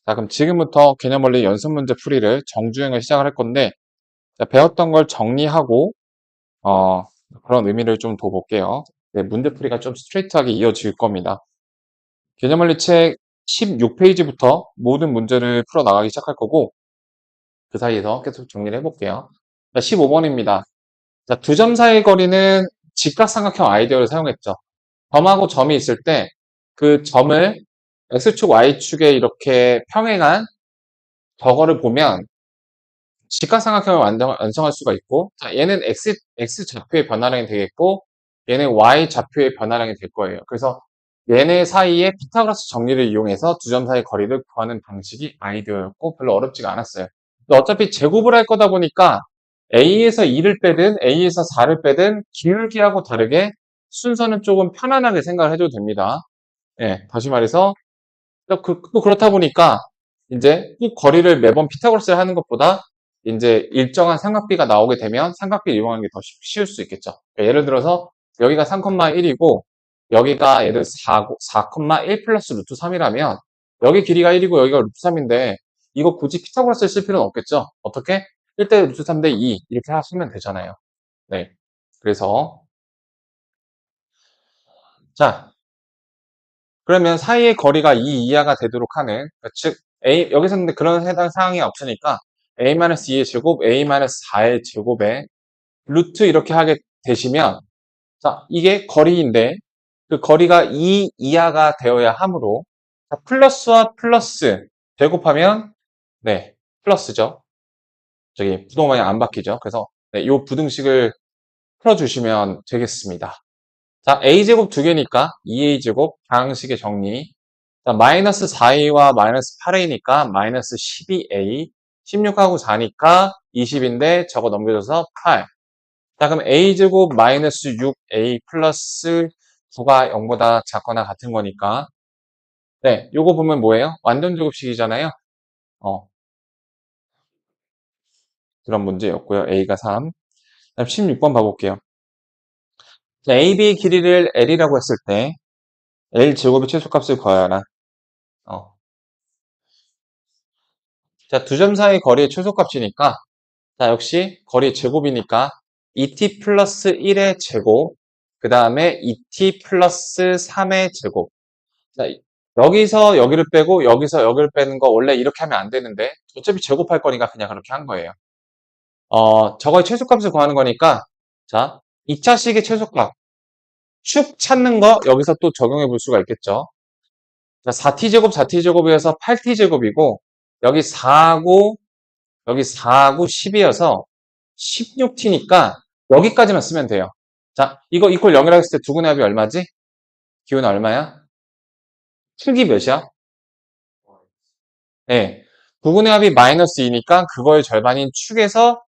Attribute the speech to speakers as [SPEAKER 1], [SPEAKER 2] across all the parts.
[SPEAKER 1] 자, 그럼 지금부터 개념원리 연습 문제 풀이를 정주행을 시작을 할 건데, 자, 배웠던 걸 정리하고, 그런 의미를 좀 더 볼게요. 네, 문제 풀이가 좀 스트레이트하게 이어질 겁니다. 개념원리 책 16페이지부터 모든 문제를 풀어 나가기 시작할 거고, 그 사이에서 계속 정리를 해볼게요. 자, 15번입니다. 자, 두 점 사이의 거리는 직각삼각형 아이디어를 사용했죠. 점하고 점이 있을 때, 그 점을 X축, Y축에 이렇게 평행한 저거를 보면, 직각삼각형을 완성할 수가 있고, 자, 얘는 X 좌표의 변화량이 되겠고, 얘는 Y 좌표의 변화량이 될 거예요. 그래서 얘네 사이에 피타고라스 정리를 이용해서 두 점 사이의 거리를 구하는 방식이 아이디어였고, 별로 어렵지가 않았어요. 근데 어차피 제곱을 할 거다 보니까 A에서 2를 빼든 A에서 4를 빼든 기울기하고 다르게 순서는 조금 편안하게 생각을 해도 됩니다. 예, 다시 말해서 또 그렇다 보니까 이제 꼭 거리를 매번 피타고라스를 하는 것보다 이제 일정한 삼각비가 나오게 되면 삼각비를 이용하는 게 더 쉬울 수 있겠죠. 그러니까 예를 들어서 여기가 3,1이고 여기가 예를 들어서 4,1 플러스 루트 3이라면 여기 길이가 1이고 여기가 루트 3인데 이거 굳이 피타고라스를 쓸 필요는 없겠죠. 어떻게? 1대 루트 3대 2 이렇게 하시면 되잖아요. 네. 그래서 자, 그러면 사이의 거리가 2 이하가 되도록 하는, 그러니까 즉, 여기서는 근데 그런 해당 사항이 없으니까, A-2의 제곱, A-4의 제곱에 루트 이렇게 하게 되시면, 자, 이게 거리인데, 그 거리가 2 이하가 되어야 하므로, 자, 플러스와 플러스 제곱하면, 네, 플러스죠. 저기, 부동반이 안 바뀌죠. 그래서, 네, 요 부등식을 풀어주시면 되겠습니다. 자, a제곱 두 개니까 2a제곱 방식의 정리. 자, 마이너스 4a와 마이너스 8a니까 마이너스 12a. 16하고 4니까 20인데 저거 넘겨줘서 8. 자, 그럼 a제곱 마이너스 6a 플러스 9가 0보다 작거나 같은 거니까. 네, 요거 보면 뭐예요? 완전 제곱식이잖아요. 어, 그런 문제였고요. a가 3. 다음 16번 봐볼게요. 자, ab의 길이를 l이라고 했을 때 l 제곱의 최소값을 구하라. 어, 자, 두 점 사이 거리의 최소값이니까, 자, 역시 거리의 제곱이니까, 2t 플러스 1의 제곱, 그 다음에 2t 플러스 3의 제곱. 자, 여기서 여기를 빼고, 여기서 여기를 빼는 거 원래 이렇게 하면 안 되는데, 어차피 제곱할 거니까 그냥 그렇게 한 거예요. 저거의 최소값을 구하는 거니까, 자, 2차식의 최소값, 축 찾는 거 여기서 또 적용해 볼 수가 있겠죠. 자, 4t제곱, 4t제곱이어서 8t제곱이고, 여기 4고, 여기 4구 10이어서 16t니까 여기까지만 쓰면 돼요. 자, 이거 이퀄 0이라고 했을 때 두근의 합이 얼마지? 기호는 얼마야? 축이 몇이야? 네. 두근의 합이 마이너스 2니까 그거의 절반인 축에서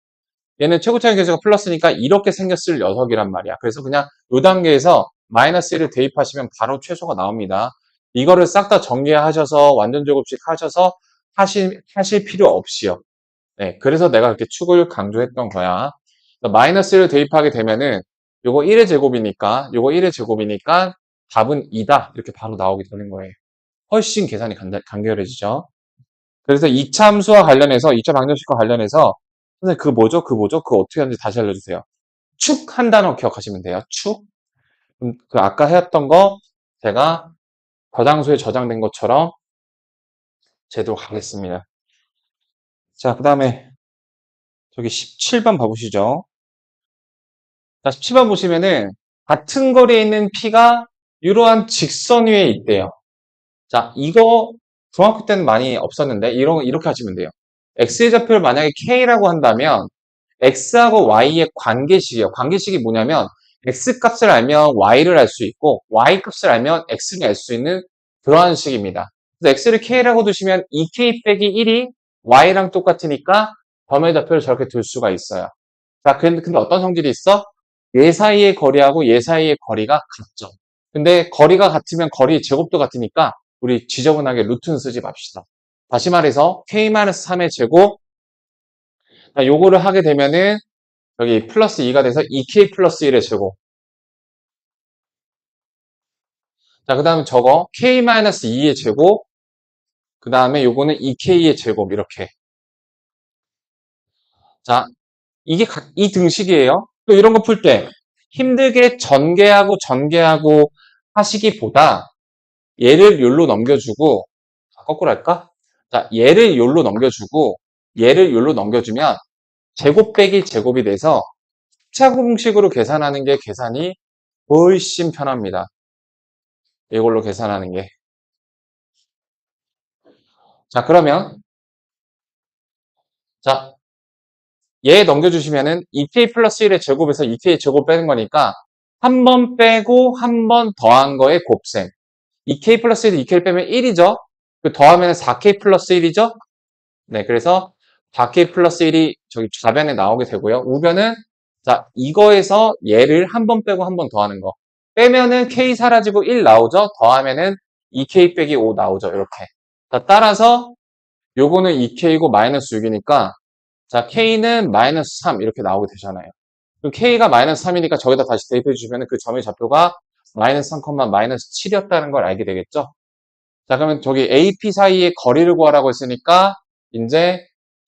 [SPEAKER 1] 얘는 최고차의 계수가 플러스니까 이렇게 생겼을 녀석이란 말이야. 그래서 그냥 이 단계에서 마이너스 1을 대입하시면 바로 최소가 나옵니다. 이거를 싹 다 정리하셔서 완전 제곱식 하셔서 하실 필요 없이요. 네, 그래서 내가 그렇게 축을 강조했던 거야. 마이너스를 대입하게 되면은 요거 1의 제곱이니까 요거 1의 제곱이니까 답은 2다 이렇게 바로 나오게 되는 거예요. 훨씬 계산이 간결해지죠. 그래서 2차 함수와 관련해서 2차 방정식과 관련해서 선생님 그 뭐죠? 그거 어떻게 하는지 다시 알려주세요. 축 한 단어 기억하시면 돼요. 축. 그 아까 해왔던 거 제가 저장소에 저장된 것처럼 제도록 하겠습니다. 자, 그 다음에 저기 17번 봐보시죠. 자, 17번 보시면은 같은 거리에 있는 P가 이러한 직선 위에 있대요. 자, 이거 중학교 때는 많이 없었는데 이렇게 하시면 돼요. X의 좌표를 만약에 K라고 한다면 X하고 Y의 관계식이에요. 관계식이 뭐냐면 X 값을 알면 Y를 알 수 있고 Y 값을 알면 X를 알 수 있는 그러한 식입니다. 그래서 X를 K라고 두시면 2K 빼기 1이 Y랑 똑같으니까 범의 좌표를 저렇게 둘 수가 있어요. 자, 근데 어떤 성질이 있어? 얘 사이의 거리하고 얘 사이의 거리가 같죠. 근데 거리가 같으면 거리 제곱도 같으니까 우리 지저분하게 루트는 쓰지 맙시다. 다시 말해서 k-3의 제곱, 자, 요거를 하게 되면은 여기 플러스 2가 돼서 2k 플러스 1의 제곱. 자, 그 다음에 저거 k-2의 제곱, 그 다음에 요거는 2K의 제곱, 이렇게. 자, 이 등식이에요. 또 이런 거 풀 때 힘들게 전개하고 하시기보다 얘를 요로 넘겨주고, 거꾸로 할까? 자, 얘를 요로 넘겨주고, 얘를 요로 넘겨주면 제곱 빼기 제곱이 돼서 숫자공식으로 계산하는 게 계산이 훨씬 편합니다. 이걸로 계산하는 게. 자, 그러면, 자, 얘 넘겨주시면은 2k 플러스 1의 제곱에서 2k 제곱 빼는 거니까 한 번 빼고 한 번 더한 거의 곱셈. 2k 플러스 1, 2k 빼면 1이죠? 그 더하면 4k 플러스 1이죠? 네, 그래서 4k 플러스 1이 저기 좌변에 나오게 되고요. 우변은, 자, 이거에서 얘를 한 번 빼고 한 번 더하는 거. 빼면은 k 사라지고 1 나오죠? 더하면은 2k 빼기 5 나오죠? 이렇게. 자, 따라서 요거는 2k고 마이너스 6이니까, 자, k는 마이너스 3 이렇게 나오게 되잖아요. 그럼 k가 마이너스 3이니까 저기다 다시 대입해 주시면 그 점의 좌표가 마이너스 3, 마이너스 7이었다는 걸 알게 되겠죠? 자, 그러면 저기 AP 사이의 거리를 구하라고 했으니까, 이제,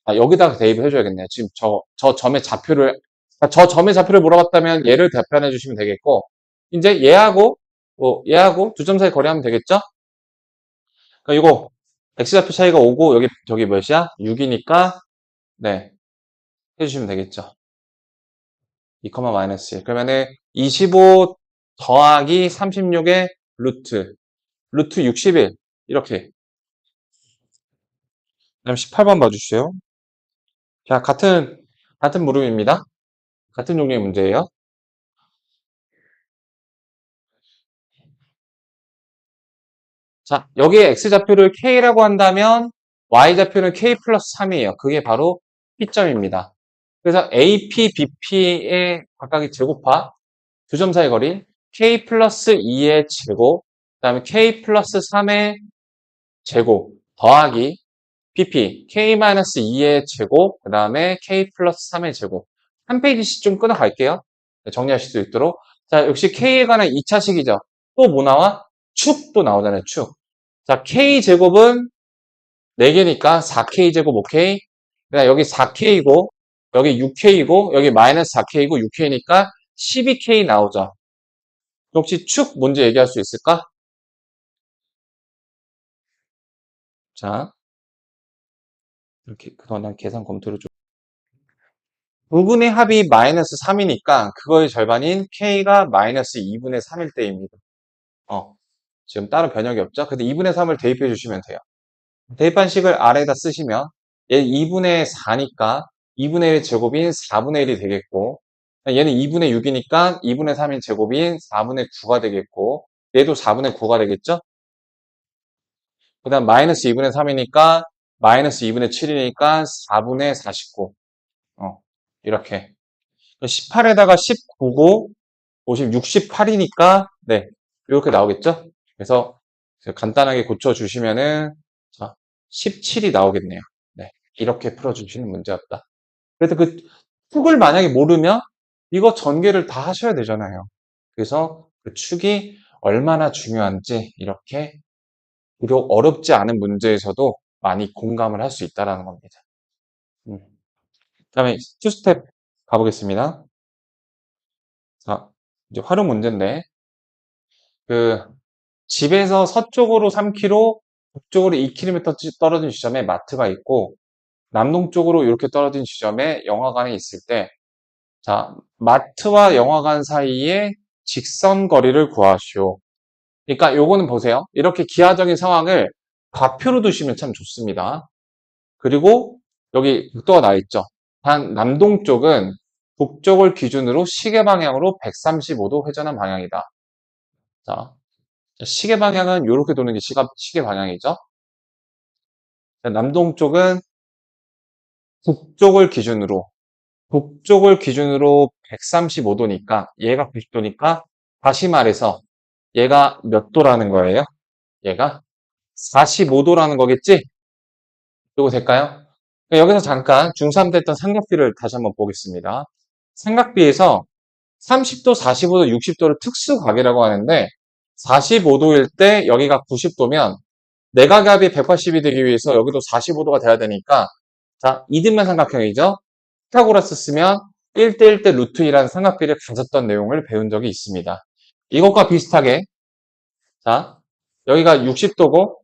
[SPEAKER 1] 여기다가 대입을 해줘야겠네요. 지금 저 점의 좌표를, 저 점의 좌표를 물어봤다면 얘를 답변해 주시면 되겠고, 이제 얘하고 두 점 사이 거리하면 되겠죠? 그러니까 이거, x좌표 차이가 5고, 저기 몇이야? 6이니까, 네, 해주시면 되겠죠. 2, 마이너스 1. 그러면은 25 더하기 36의 루트 61. 이렇게. 그다음 18번 봐주세요. 자, 같은 무름입니다. 같은 종류의 문제예요. 자, 여기에 x좌표를 k라고 한다면 y좌표는 k 플러스 3이에요. 그게 바로 P점입니다. 그래서 AP, BP의 각각의 제곱합, 두 점 사이 거리, k 플러스 2의 제곱, 그 다음에 k 플러스 3의 제곱, 더하기 BP, k-2의 제곱, 그 다음에 k 플러스 3의 제곱. 한 페이지씩 좀 끊어갈게요. 정리하실 수 있도록. 자, 역시 k에 관한 2차식이죠. 또 뭐 나와? 축도 나오잖아요, 축. 자, k제곱은 4개니까 4k제곱 5k. 그다음 여기 4k이고, 여기 6k이고, 여기 마이너스 4k이고 6k니까 12k 나오죠. 혹시 축 뭔지 얘기할 수 있을까? 자, 이렇게 그동안 계산 검토를 좀. 부분의 합이 마이너스 3이니까 그거의 절반인 k가 마이너스 2분의 3일 때입니다. 지금 다른 변형이 없죠? 근데 2분의 3을 대입해 주시면 돼요. 대입한 식을 아래에다 쓰시면 얘 2분의 4니까 2분의 1의 제곱인 4분의 1이 되겠고, 얘는 2분의 6이니까 2분의 3인 제곱인 4분의 9가 되겠고, 얘도 4분의 9가 되겠죠? 그 다음 마이너스 2분의 3이니까 마이너스 2분의 7이니까 4분의 49. 이렇게. 18에다가 19고 50, 68이니까 네, 이렇게 나오겠죠? 그래서 간단하게 고쳐주시면은 자, 17이 나오겠네요. 네, 이렇게 풀어주시는 문제였다. 그래서 그 축을 만약에 모르면 이거 전개를 다 하셔야 되잖아요. 그래서 그 축이 얼마나 중요한지 이렇게 비록 어렵지 않은 문제에서도 많이 공감을 할 수 있다는 겁니다. 그다음에 2스텝 가보겠습니다. 자, 이제 활용 문제인데 그 집에서 서쪽으로 3km, 북쪽으로 2km 떨어진 지점에 마트가 있고 남동쪽으로 이렇게 떨어진 지점에 영화관이 있을 때, 자, 마트와 영화관 사이에 직선 거리를 구하시오. 그러니까 요거는 보세요. 이렇게 기하적인 상황을 좌표로 두시면 참 좋습니다. 그리고 여기 각도가 나와 있죠. 단 남동쪽은 북쪽을 기준으로 시계 방향으로 135도 회전한 방향이다. 자, 시계 방향은 이렇게 도는 게 시계 방향이죠. 남동쪽은 북쪽을 기준으로 135도니까 얘가 90도니까 다시 말해서 얘가 몇 도라는 거예요? 얘가 45도라는 거겠지? 이거 될까요? 여기서 잠깐 중3 때 했던 삼각비를 다시 한번 보겠습니다. 삼각비에서 30도, 45도, 60도를 특수각이라고 하는데 45도일 때 여기가 90도면 내각압이 180이 되기 위해서 여기도 45도가 돼야 되니까 자, 이등변 삼각형이죠. 피타고라스 쓰면 1대1대 루트 2라는 삼각비를 가졌던 내용을 배운 적이 있습니다. 이것과 비슷하게 자, 여기가 60도고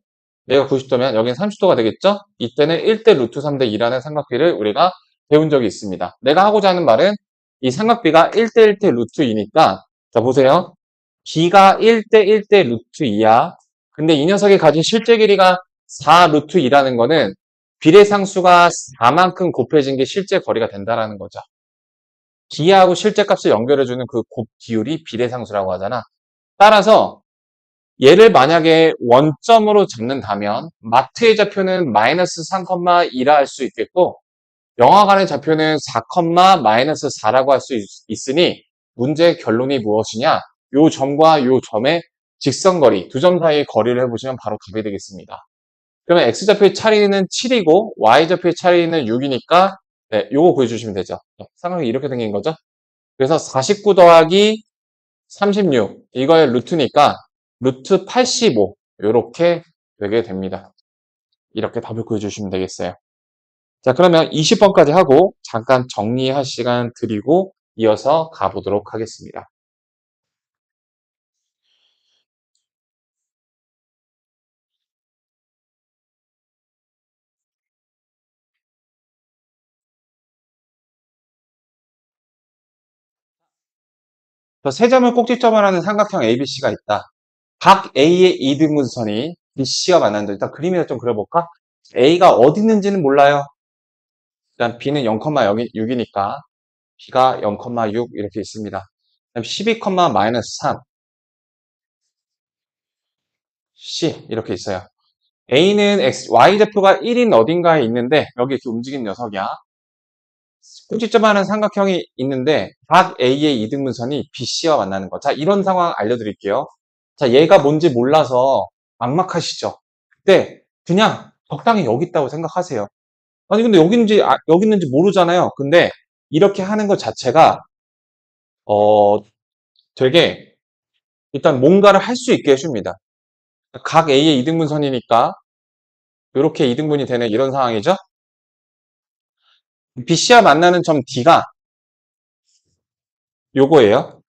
[SPEAKER 1] 얘가 90도면 여기는 30도가 되겠죠? 이때는 1대 루트 3대 2라는 삼각비를 우리가 배운 적이 있습니다. 내가 하고자 하는 말은 이 삼각비가 1대 1대 루트 2니까 자 보세요. B가 1대 1대 루트 2야. 근데 이 녀석이 가진 실제 길이가 4 루트 2라는 거는 비례상수가 4만큼 곱해진 게 실제 거리가 된다라는 거죠. B하고 실제 값을 연결해주는 그 곱 비율이 비례상수라고 하잖아. 따라서 얘를 만약에 원점으로 잡는다면 마트의 좌표는 마이너스 3,2라 할 수 있겠고 영화관의 좌표는 4, 마이너스 4라고 할 수 있으니 문제의 결론이 무엇이냐? 요 점과 요 점의 직선거리, 두 점 사이의 거리를 해보시면 바로 답이 되겠습니다. 그러면 x좌표의 차이는 7이고 y좌표의 차이는 6이니까 네, 요거 구해주시면 되죠. 삼각형이 이렇게 생긴 거죠. 그래서 49 더하기 36 이거의 루트니까 루트 85 이렇게 되게 됩니다. 이렇게 답을 구해주시면 되겠어요. 자 그러면 20번까지 하고 잠깐 정리할 시간 드리고 이어서 가보도록 하겠습니다. 세 점을 꼭지점을 하는 삼각형 ABC가 있다. 각 A의 이등분선이 BC가 만난다. 일단 그림이나 좀 그려볼까? A가 어디 있는지는 몰라요. 일단 B는 0,6이니까 B가 0,6 이렇게 있습니다. 그다음 12, 마이너스 3 C 이렇게 있어요. A는 Y좌표가 1인 어딘가에 있는데 여기 이렇게 움직이는 녀석이야. 꼭지점하는 삼각형이 있는데 각 A의 이등분선이 BC와 만나는 거. 자 이런 상황 알려드릴게요. 자 얘가 뭔지 몰라서 막막하시죠. 그때 그냥 적당히 여기 있다고 생각하세요. 아니 근데 여기 있는지 모르잖아요. 근데 이렇게 하는 것 자체가 어 되게 일단 뭔가를 할 수 있게 해줍니다. 각 A의 이등분선이니까 이렇게 이등분이 되는 이런 상황이죠. BC와 만나는 점 D가 요거예요.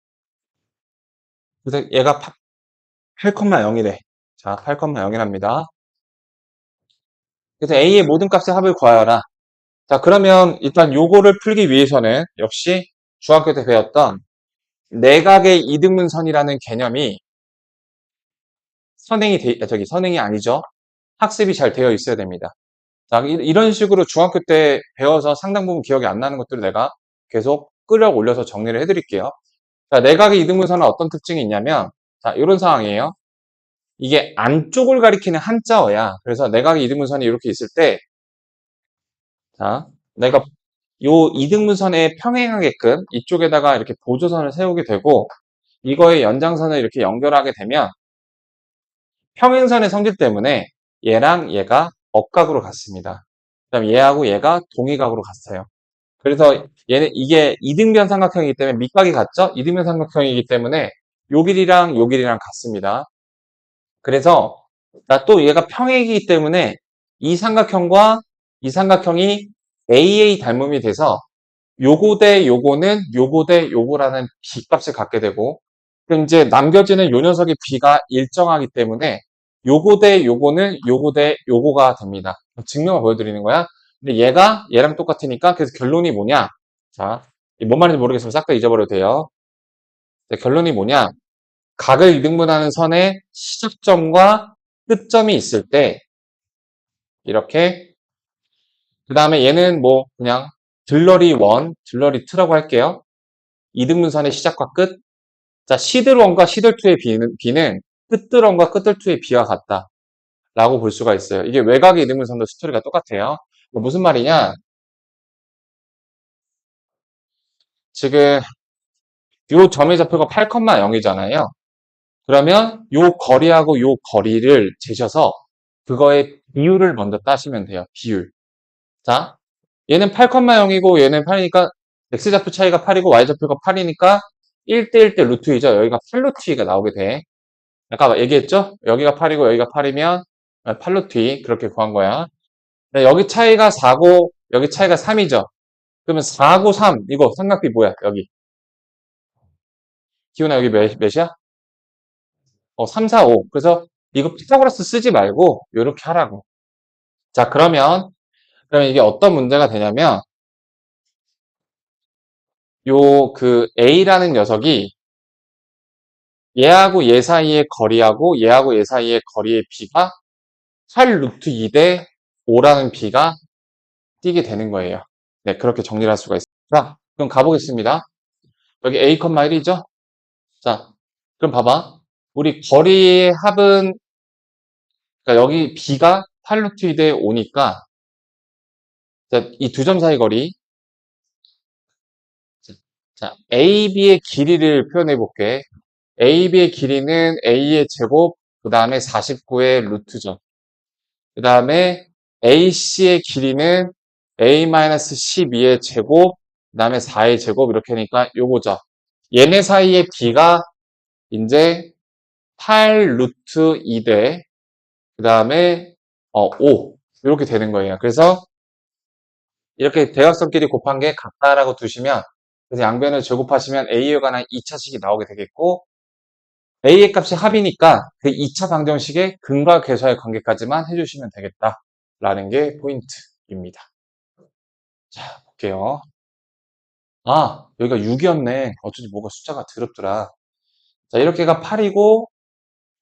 [SPEAKER 1] 그래서 얘가 8,0이래. 자, 8,0이랍니다. 그래서 A의 모든 값의 합을 구하여라. 자, 그러면 일단 요거를 풀기 위해서는 역시 중학교 때 배웠던 내각의 이등분선이라는 개념이 선행이 아니죠. 학습이 잘 되어 있어야 됩니다. 자, 이런 식으로 중학교 때 배워서 상당 부분 기억이 안 나는 것들을 내가 계속 끌어올려서 정리를 해드릴게요. 자, 내각의 이등분선은 어떤 특징이 있냐면, 자, 이런 상황이에요. 이게 안쪽을 가리키는 한자어야. 그래서 내각의 이등분선이 이렇게 있을 때, 자, 내가 요 이등분선에 평행하게끔 이쪽에다가 이렇게 보조선을 세우게 되고, 이거의 연장선을 이렇게 연결하게 되면, 평행선의 성질 때문에 얘랑 얘가 억각으로 갔습니다. 그다음 얘하고 얘가 동의각으로 갔어요. 그래서 이게 이등변 삼각형이기 때문에 밑각이 같죠? 이등변 삼각형이기 때문에 요 길이랑 요 길이랑 같습니다. 그래서 또 얘가 평행이기 때문에 이 삼각형과 이 삼각형이 AA 닮음이 돼서 요거 대 요거는 요거 대 요거라는 B값을 갖게 되고 그럼 이제 남겨지는 요 녀석의 B가 일정하기 때문에 요거 대 요거는 요거 대 요거가 됩니다. 증명을 보여드리는 거야. 근데 얘가 얘랑 똑같으니까 그래서 결론이 뭐냐? 자, 뭔 말인지 모르겠으면 싹 다 잊어버려도 돼요. 결론이 뭐냐? 각을 이등분하는 선의 시작점과 끝점이 있을 때 이렇게 그 다음에 얘는 뭐 그냥 들러리 1, 들러리 2라고 할게요. 이등분선의 시작과 끝. 자, 시들 1과 시들 2의 B는 끝들 1과 끝들 2의 B와 같다. 라고 볼 수가 있어요. 이게 외곽의 이등분선도 스토리가 똑같아요. 무슨 말이냐? 지금 요 점의 좌표가 8,0이잖아요. 그러면 요 거리하고 요 거리를 재셔서 그거의 비율을 먼저 따시면 돼요. 비율. 자, 얘는 8,0이고 얘는 8이니까 x좌표 차이가 8이고 y좌표가 8이니까 1대 1대 루트 2죠. 여기가 8루트 2가 나오게 돼. 아까 얘기했죠? 여기가 8이고 여기가 8이면 8루트 2 그렇게 구한 거야. 네, 여기 차이가 4고 여기 차이가 3이죠. 그러면 4고 3 이거 삼각비 뭐야 여기 기훈아 여기 몇이야? 3, 4, 5 그래서 이거 피타고라스 쓰지 말고 이렇게 하라고. 자 그러면 이게 어떤 문제가 되냐면 요 그 A라는 녀석이 얘하고 얘 사이의 거리하고 얘하고 얘 사이의 거리의 B가 8 루트 2 대 5라는 B가 띄게 되는 거예요. 네, 그렇게 정리를 할 수가 있습니다. 그럼 가보겠습니다. 여기 A, 1이죠? 자, 그럼 봐봐. 우리 거리의 합은, 그러니까 여기 B가 8 루트 2 대 5니까, 이 두 점 사이 거리, 자, AB의 길이를 표현해 볼게. AB의 길이는 A의 제곱, 그 다음에 49의 루트죠. 그 다음에 AC의 길이는 A-12의 제곱, 그 다음에 4의 제곱, 이렇게 하니까 요거죠. 얘네 사이의 B가 이제 8 루트 2대, 그 다음에 5. 이렇게 되는 거예요. 그래서 이렇게 대각선끼리 곱한 게 같다라고 두시면, 그래서 양변을 제곱하시면 A에 관한 2차식이 나오게 되겠고, A의 값이 합이니까 그 2차 방정식의 근과 계수의 관계까지만 해주시면 되겠다라는 게 포인트입니다. 자, 볼게요. 아, 여기가 6이었네. 어쩐지 뭐가 숫자가 더럽더라. 자, 이렇게가 8이고,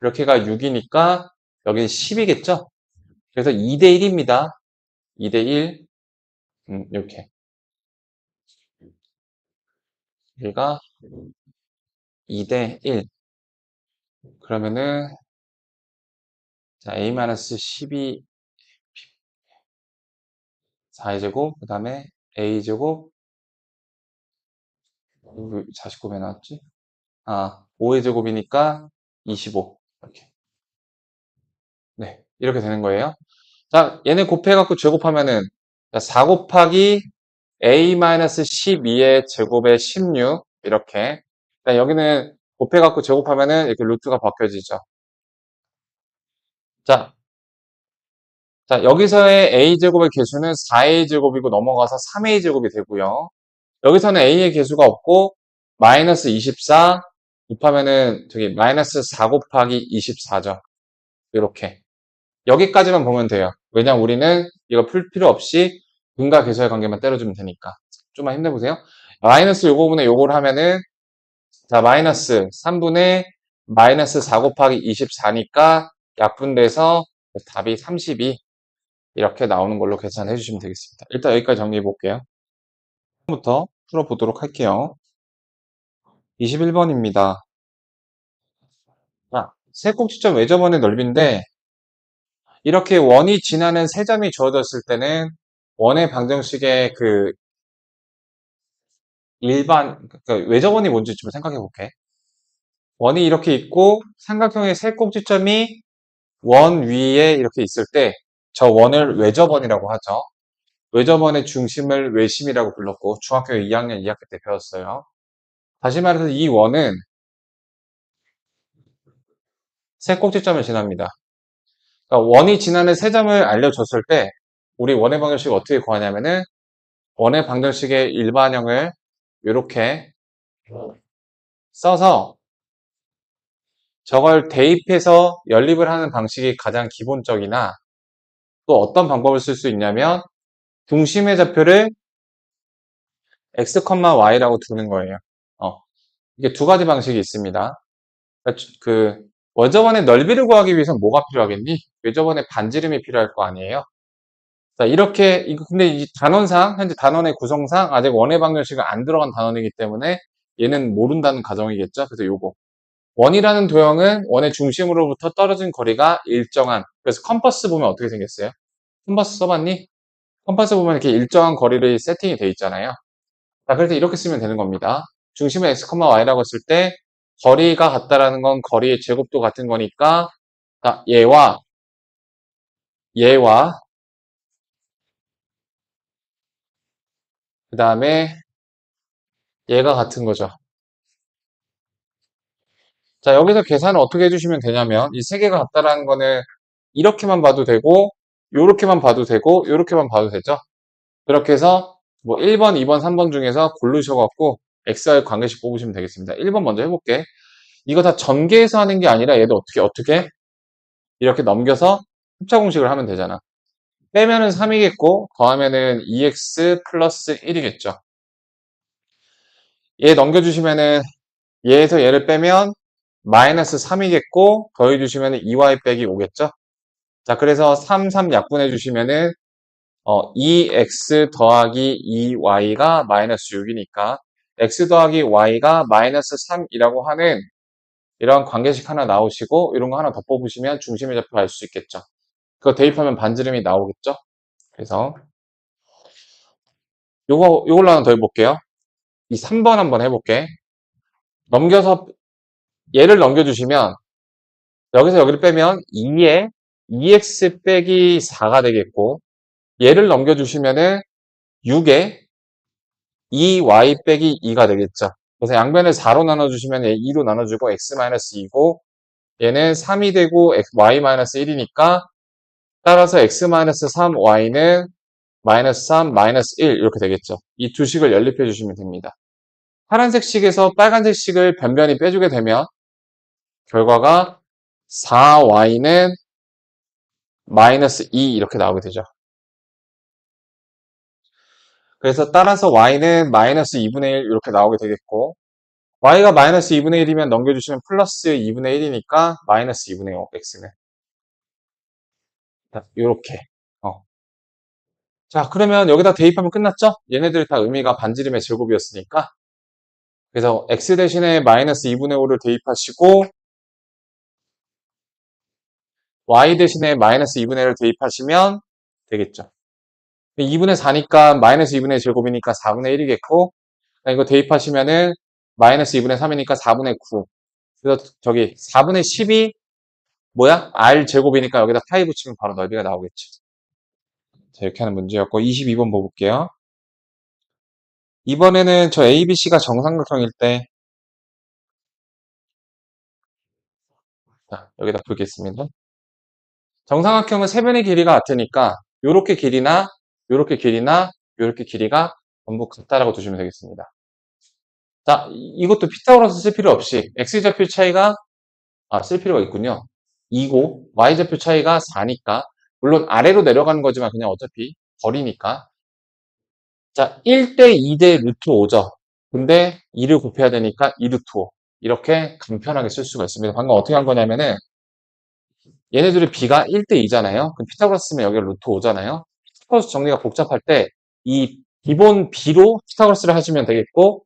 [SPEAKER 1] 이렇게가 6이니까 여기는 10이겠죠? 그래서 2대 1입니다. 2대 1. 이렇게. 여기가 2대 1. 그러면은, 자, A-12, 4의 제곱, 그 다음에 A제곱, 49에 나왔지? 5의 제곱이니까 25. 이렇게. 네. 이렇게 되는 거예요. 자, 얘네 곱해갖고 제곱하면은, 4 곱하기 A-12의 제곱에 16. 이렇게. 여기는 곱해갖고 제곱하면은 이렇게 루트가 바뀌어지죠. 자, 자, 여기서의 A제곱의 개수는 4A제곱이고 넘어가서 3A제곱이 되고요. 여기서는 A의 개수가 없고, 마이너스 24 곱하면은 저기 마이너스 4 곱하기 24죠. 이렇게. 여기까지만 보면 돼요. 왜냐면 우리는 이거 풀 필요 없이 분과 계수의 관계만 때려주면 되니까. 좀만 힘내보세요. 마이너스 요거 분의 요거를 하면은 자 마이너스 3분의 마이너스 4 곱하기 24니까 약분돼서 답이 32 이렇게 나오는 걸로 계산해 주시면 되겠습니다. 일단 여기까지 정리해 볼게요. 부터 풀어보도록 할게요. 21번입니다. 자, 세꼭지점 외접원의 넓이인데 이렇게 원이 지나는 세 점이 주어졌을 때는 원의 방정식의 그 그러니까 외접원이 뭔지 좀 생각해 볼게. 원이 이렇게 있고 삼각형의 세 꼭지점이 원 위에 이렇게 있을 때 저 원을 외접원이라고 하죠. 외접원의 중심을 외심이라고 불렀고 중학교 2학년 2학기 때 배웠어요. 다시 말해서 이 원은 세 꼭지점을 지납니다. 그러니까 원이 지나는 세 점을 알려줬을 때 우리 원의 방정식을 어떻게 구하냐면은 원의 방정식의 일반형을 이렇게 써서 저걸 대입해서 연립을 하는 방식이 가장 기본적이나 또 어떤 방법을 쓸 수 있냐면 중심의 좌표를 x, y라고 두는 거예요. 이게 두 가지 방식이 있습니다. 그러니까 그 원저번의 넓이를 구하기 위해서는 뭐가 필요하겠니? 외저번의 반지름이 필요할 거 아니에요. 자, 이렇게 근데 이 단원상 현재 단원의 구성상 아직 원의 방정식은 안 들어간 단원이기 때문에 얘는 모른다는 가정이겠죠. 그래서 요거 원이라는 도형은 원의 중심으로부터 떨어진 거리가 일정한 그래서 컴퍼스 보면 어떻게 생겼어요? 컴퍼스 써봤니? 컴퍼스 보면 이렇게 일정한 거리를 세팅이 돼 있잖아요. 자, 그래서 이렇게 쓰면 되는 겁니다. 중심을 x, y라고 했을 때 거리가 같다라는 건 거리의 제곱도 같은 거니까 자, 얘와 그 다음에 얘가 같은 거죠. 자, 여기서 계산을 어떻게 해주시면 되냐면 이 세 개가 같다라는 거는 이렇게만 봐도 되고, 요렇게만 봐도 되고, 요렇게만 봐도 되죠. 그렇게 해서 뭐 1번, 2번, 3번 중에서 고르셔갖고 XY 관계식 뽑으시면 되겠습니다. 1번 먼저 해볼게. 이거 다 전개해서 하는 게 아니라 얘도 어떻게 이렇게 넘겨서 흡차 공식을 하면 되잖아. 빼면은 3이겠고 더하면은 2x 플러스 1이겠죠. 얘 넘겨주시면은 얘에서 얘를 빼면 마이너스 3이겠고 더해주시면은 2y 빼기 5겠죠. 자, 그래서 3, 3 약분해 주시면은 2x 더하기 2y가 마이너스 6이니까 x 더하기 y가 마이너스 3이라고 하는 이런 관계식 하나 나오시고 이런 거 하나 더 뽑으시면 중심의 좌표 알 수 있겠죠. 그거 대입하면 반지름이 나오겠죠. 그래서 요걸로 하나 더 해볼게요. 이 3번 한번 해볼게. 넘겨서 얘를 넘겨주시면 여기서 여기를 빼면 2에 2x 빼기 4가 되겠고 얘를 넘겨주시면은 6에 2y 빼기 2가 되겠죠. 그래서 양변을 4로 나눠주시면 얘 2로 나눠주고 x-2고 얘는 3이 되고 y-1이니까 따라서 x-3y는 마이너스 3, 마이너스 1 이렇게 되겠죠. 이 두 식을 연립해 주시면 됩니다. 파란색 식에서 빨간색 식을 변변히 빼주게 되면 결과가 4y는 마이너스 2 이렇게 나오게 되죠. 그래서 따라서 y는 마이너스 2분의 1 이렇게 나오게 되겠고 y가 마이너스 2분의 1이면 넘겨주시면 플러스 2분의 1이니까 마이너스 2분의 5 x는 이렇게 자, 그러면 여기다 대입하면 끝났죠? 얘네들 다 의미가 반지름의 제곱이었으니까 그래서 x 대신에 마이너스 2분의 5를 대입하시고 y 대신에 마이너스 2분의 1을 대입하시면 되겠죠. 2분의 4니까 마이너스 2분의 제곱이니까 4분의 1이겠고 이거 대입하시면은 마이너스 2분의 3이니까 4분의 9 그래서 저기 4분의 10이 뭐야? r 제곱이니까 여기다 파이 붙이면 바로 넓이가 나오겠죠. 자, 이렇게 하는 문제였고 22번 볼게요. 이번에는 저 ABC가 정삼각형일 때 자, 여기다 풀겠습니다. 정삼각형은 세 변의 길이가 같으니까 요렇게 길이나 요렇게 길이나 요렇게 길이가 전부 같다라고 두시면 되겠습니다. 자, 이것도 피타고라스 쓸 필요 없이 x좌표 차이가 쓸 필요가 있군요. 2고 y좌표 차이가 4니까 물론 아래로 내려가는 거지만 그냥 어차피 거리니까 자, 1대 2대 루트 5죠. 근데 2를 곱해야 되니까 2 루트 5 이렇게 간편하게 쓸 수가 있습니다. 방금 어떻게 한 거냐면은 얘네들의 b가 1대 2잖아요. 그럼 피타고라스 쓰면 여기가 루트 5잖아요. 피타고라스 정리가 복잡할 때 이 기본 b로 피타고라스를 하시면 되겠고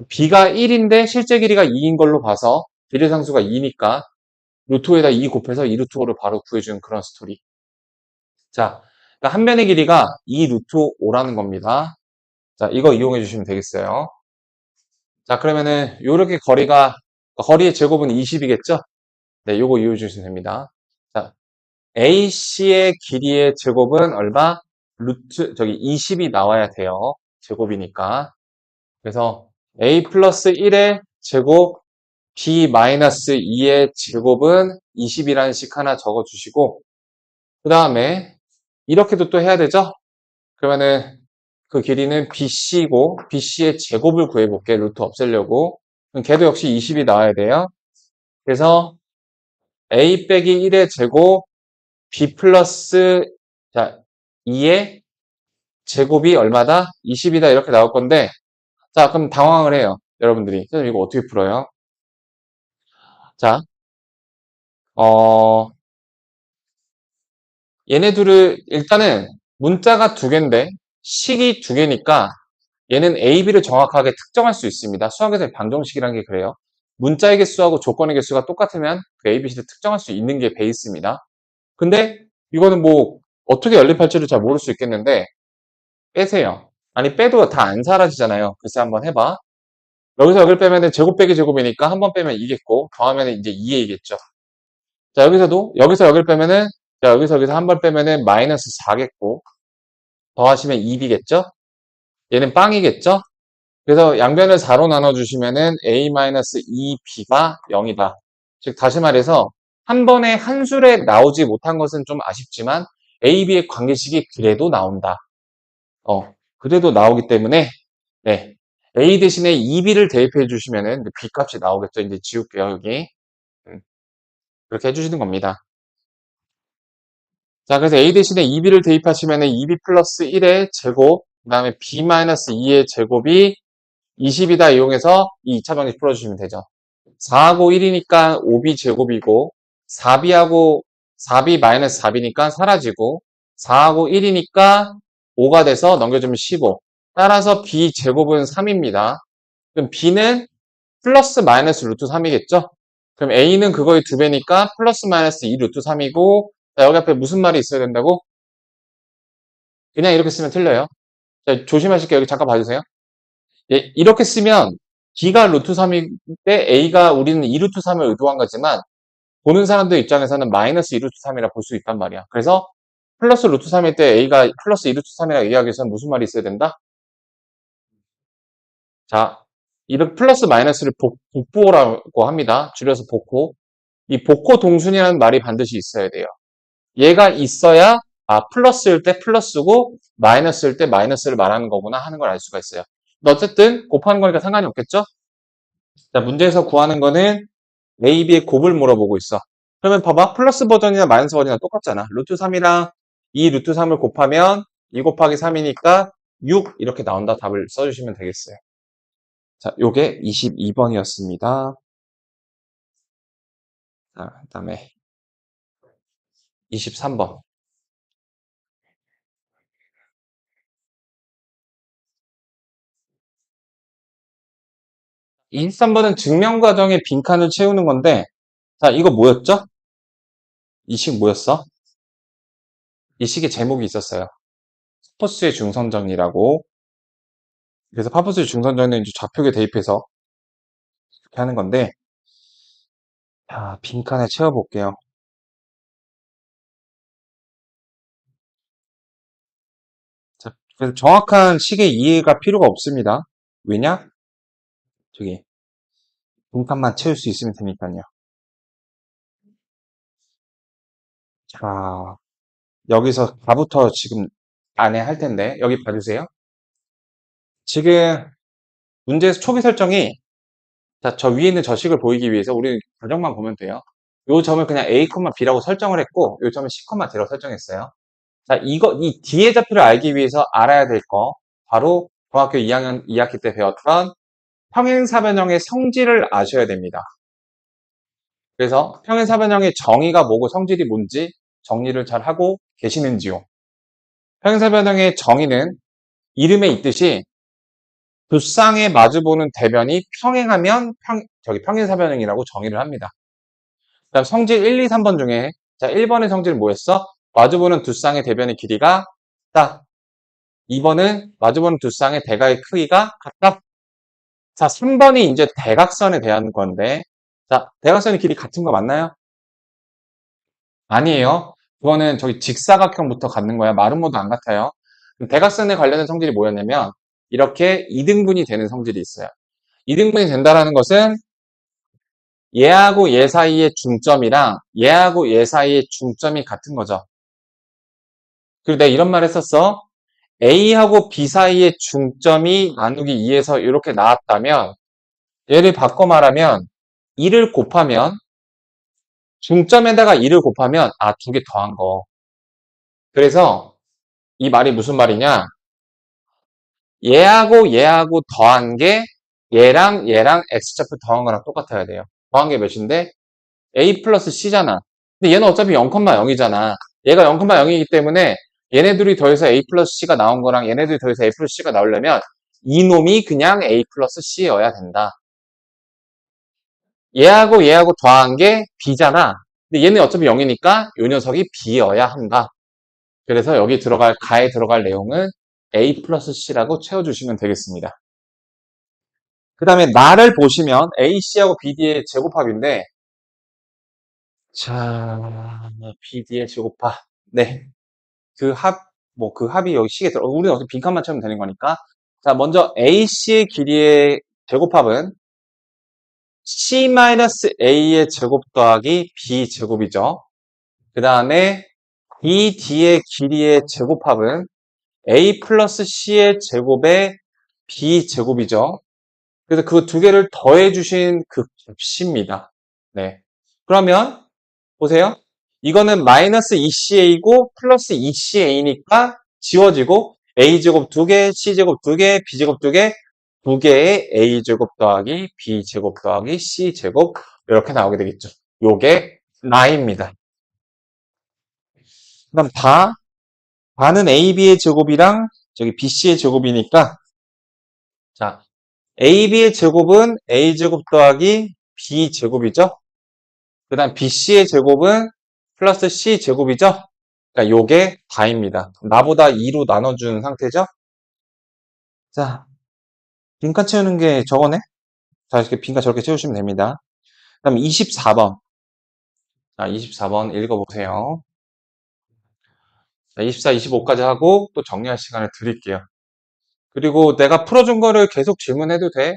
[SPEAKER 1] b가 1인데 실제 길이가 2인 걸로 봐서 비례상수가 2니까 루트 5에다 2 곱해서 2 루트 5를 바로 구해주는 그런 스토리. 자, 그러니까 한 변의 길이가 2 루트 5라는 겁니다. 자, 이거 이용해 주시면 되겠어요. 자, 그러면은 요렇게 거리의 제곱은 20이겠죠? 네, 요거 이용해 주시면 됩니다. 자, AC의 길이의 제곱은 얼마? 저기 20이 나와야 돼요. 제곱이니까. 그래서 A 플러스 1의 제곱, B 마이너스 2의 제곱은 20이라는 식 하나 적어 주시고, 그 다음에 이렇게도 또 해야 되죠? 그러면은 그 길이는 BC고, BC의 제곱을 구해볼게. 루트 없애려고. 그럼 걔도 역시 20이 나와야 돼요. 그래서 A 빼기 1의 제곱, B 플러스 자 2의 제곱이 얼마다? 20이다 이렇게 나올 건데 자 그럼 당황을 해요. 여러분들이. 선생님 이거 어떻게 풀어요? 자, 얘네들을 일단은 문자가 두 개인데 식이 두 개니까 얘는 A, B를 정확하게 특정할 수 있습니다. 수학에서의 방정식이라는 게 그래요. 문자의 개수하고 조건의 개수가 똑같으면 그 A, B, C를 특정할 수 있는 게 베이스입니다. 근데 이거는 뭐 어떻게 연립할지를 잘 모를 수 있겠는데 빼세요. 아니 빼도 다 안 사라지잖아요. 글쎄 한번 해봐. 여기서 여기를 빼면 제곱 빼기 제곱이니까 한 번 빼면 2겠고 더하면 이제 2a겠죠. 자 여기서 여기를 빼면은 자 여기서 한 번 빼면은 마이너스 4겠고 더하시면 2b겠죠. 얘는 빵이겠죠. 그래서 양변을 4로 나눠주시면은 a-2b가 0이다. 즉 다시 말해서 한 번에 한 술에 나오지 못한 것은 좀 아쉽지만 A, B의 관계식이 그래도 나온다. 그래도 나오기 때문에 네. A 대신에 2B를 대입해 주시면은 B 값이 나오겠죠. 이제 지울게요, 여기. 음, 그렇게 해주시는 겁니다. 자, 그래서 A 대신에 2B를 대입하시면은 2B 플러스 1의 제곱, 그 다음에 B 마이너스 2의 제곱이 20이다 이용해서 이 2차 방식 풀어주시면 되죠. 4하고 1이니까 5B 제곱이고, 4B하고 4B 마이너스 4B니까 사라지고, 4하고 1이니까 5가 돼서 넘겨주면 15. 따라서 B 제곱은 3입니다. 그럼 B는 플러스 마이너스 루트 3이겠죠? 그럼 A는 그거의 2배니까 플러스 마이너스 2 루트 3이고, 자, 여기 앞에 무슨 말이 있어야 된다고? 그냥 이렇게 쓰면 틀려요. 자, 조심하실게요. 여기 잠깐 봐주세요. 예, 이렇게 쓰면 B가 루트 3일 때 A가 우리는 2 루트 3을 의도한 거지만 보는 사람들 입장에서는 마이너스 2 루트 3이라 볼 수 있단 말이야. 그래서 플러스 루트 3일 때 A가 플러스 2 루트 3이라 얘기하기 위해서는 무슨 말이 있어야 된다? 자, 이렇게 플러스 마이너스를 복보라고 합니다. 줄여서 복호. 이 복호 동순이라는 말이 반드시 있어야 돼요. 얘가 있어야 플러스일 때 플러스고 마이너스일 때 마이너스를 말하는 거구나 하는 걸 알 수가 있어요. 근데 어쨌든 곱하는 거니까 상관이 없겠죠? 자, 문제에서 구하는 거는 A, B의 곱을 물어보고 있어. 그러면 봐봐. 플러스 버전이나 마이너스 버전이랑 똑같잖아. 루트 3이랑 2 루트 3을 곱하면 2 곱하기 3이니까 6 이렇게 나온다. 답을 써주시면 되겠어요. 자, 요게 22번이었습니다. 자, 그 다음에 23번. 23번은 증명 과정의 빈칸을 채우는 건데, 자, 이거 뭐였죠? 이 식 뭐였어? 이 식의 제목이 있었어요. 파퍼스의 중선정리라고. 그래서 파퍼스의 중선정리는 이제 좌표에 대입해서 이렇게 하는 건데, 자, 빈칸에 채워볼게요. 자, 그래서 정확한 식의 이해가 필요가 없습니다. 왜냐? 저기, 빈칸만 채울 수 있으면 되니까요. 자, 여기서 다부터 지금 안에 할 텐데, 여기 봐주세요. 지금 문제에서 초기 설정이, 자, 저 위에 있는 저 식을 보이기 위해서 우리는 과정만 보면 돼요. 요 점을 그냥 A, B라고 설정을 했고, 요 점을 C, D라고 설정했어요. 자, 이 뒤의 좌표를 알기 위해서 알아야 될 거, 바로 중학교 2학년 2학기 때 배웠던 평행사변형의 성질을 아셔야 됩니다. 그래서 평행사변형의 정의가 뭐고 성질이 뭔지 정리를 잘 하고 계시는지요. 평행사변형의 정의는 이름에 있듯이 두 쌍에 마주보는 대변이 평행하면 평행사변형이라고 정의를 합니다. 그다음 성질 1, 2, 3번 중에 자, 1번의 성질은 뭐였어? 마주보는 두 쌍의 대변의 길이가 같다. 2번은 마주보는 두 쌍의 대각의 크기가 같다. 자, 3번이 이제 대각선에 대한 건데 자, 대각선의 길이 같은 거 맞나요? 아니에요. 그거는 저기 직사각형부터 갖는 거야. 마름모도 안 같아요. 대각선에 관련된 성질이 뭐였냐면 이렇게 이등분이 되는 성질이 있어요. 이등분이 된다라는 것은 얘하고 얘 사이의 중점이랑 얘하고 얘 사이의 중점이 같은 거죠. 그리고 내가 이런 말 했었어. A하고 B 사이의 중점이 나누기 2에서 이렇게 나왔다면 얘를 바꿔 말하면 2를 곱하면 중점에다가 2를 곱하면 두 개 더한 거. 그래서 이 말이 무슨 말이냐? 얘하고 얘하고 더한 게 얘랑 x좌표 더한 거랑 똑같아야 돼요. 더한 게 몇인데? a 플러스 c잖아. 근데 얘는 어차피 0,0이잖아. 얘가 0,0이기 때문에 얘네들이 더해서 a 플러스 c가 나온 거랑 얘네들이 더해서 a 플러스 c가 나오려면 이놈이 그냥 a 플러스 c여야 된다. 얘하고 더한 게 b잖아. 근데 얘는 어차피 0이니까 이 녀석이 b여야 한다. 그래서 여기 가에 들어갈 내용은 a 플러스 c라고 채워주시면 되겠습니다. 그 다음에 나를 보시면 AC하고 BD의 제곱합인데 자, BD의 제곱합. 네. 그 합이 여기 식에 들어. 우리는 어차피 빈칸만 채우면 되는 거니까. 자, 먼저 AC의 길이의 제곱합은 C-A의 제곱 더하기 B 제곱이죠. 그 다음에 이 D의 길이의 제곱합은 A 플러스 C의 제곱의 B 제곱이죠. 그래서 그 두 개를 더해 주신 그 값입니다. 네. 그러면 보세요. 이거는 마이너스 2CA이고 플러스 2CA니까 지워지고 A제곱 2개, C제곱 2개, B제곱 2개, 두 개의 A제곱 더하기 B제곱 더하기 C제곱 이렇게 나오게 되겠죠. 요게 나입니다. 그럼 바는 AB의 제곱이랑 저기 BC의 제곱이니까 자, AB의 제곱은 A제곱 더하기 B제곱이죠. 그 다음 BC의 제곱은 플러스 C제곱이죠. 그러니까 요게 다입니다. 나보다 2로 나눠준 상태죠. 자, 빈칸 채우는 게 저거네. 자, 이렇게 빈칸 저렇게 채우시면 됩니다. 그럼 24번. 자, 24번 읽어보세요. 자, 24, 25까지 하고 또 정리할 시간을 드릴게요. 그리고 내가 풀어준 거를 계속 질문해도 돼.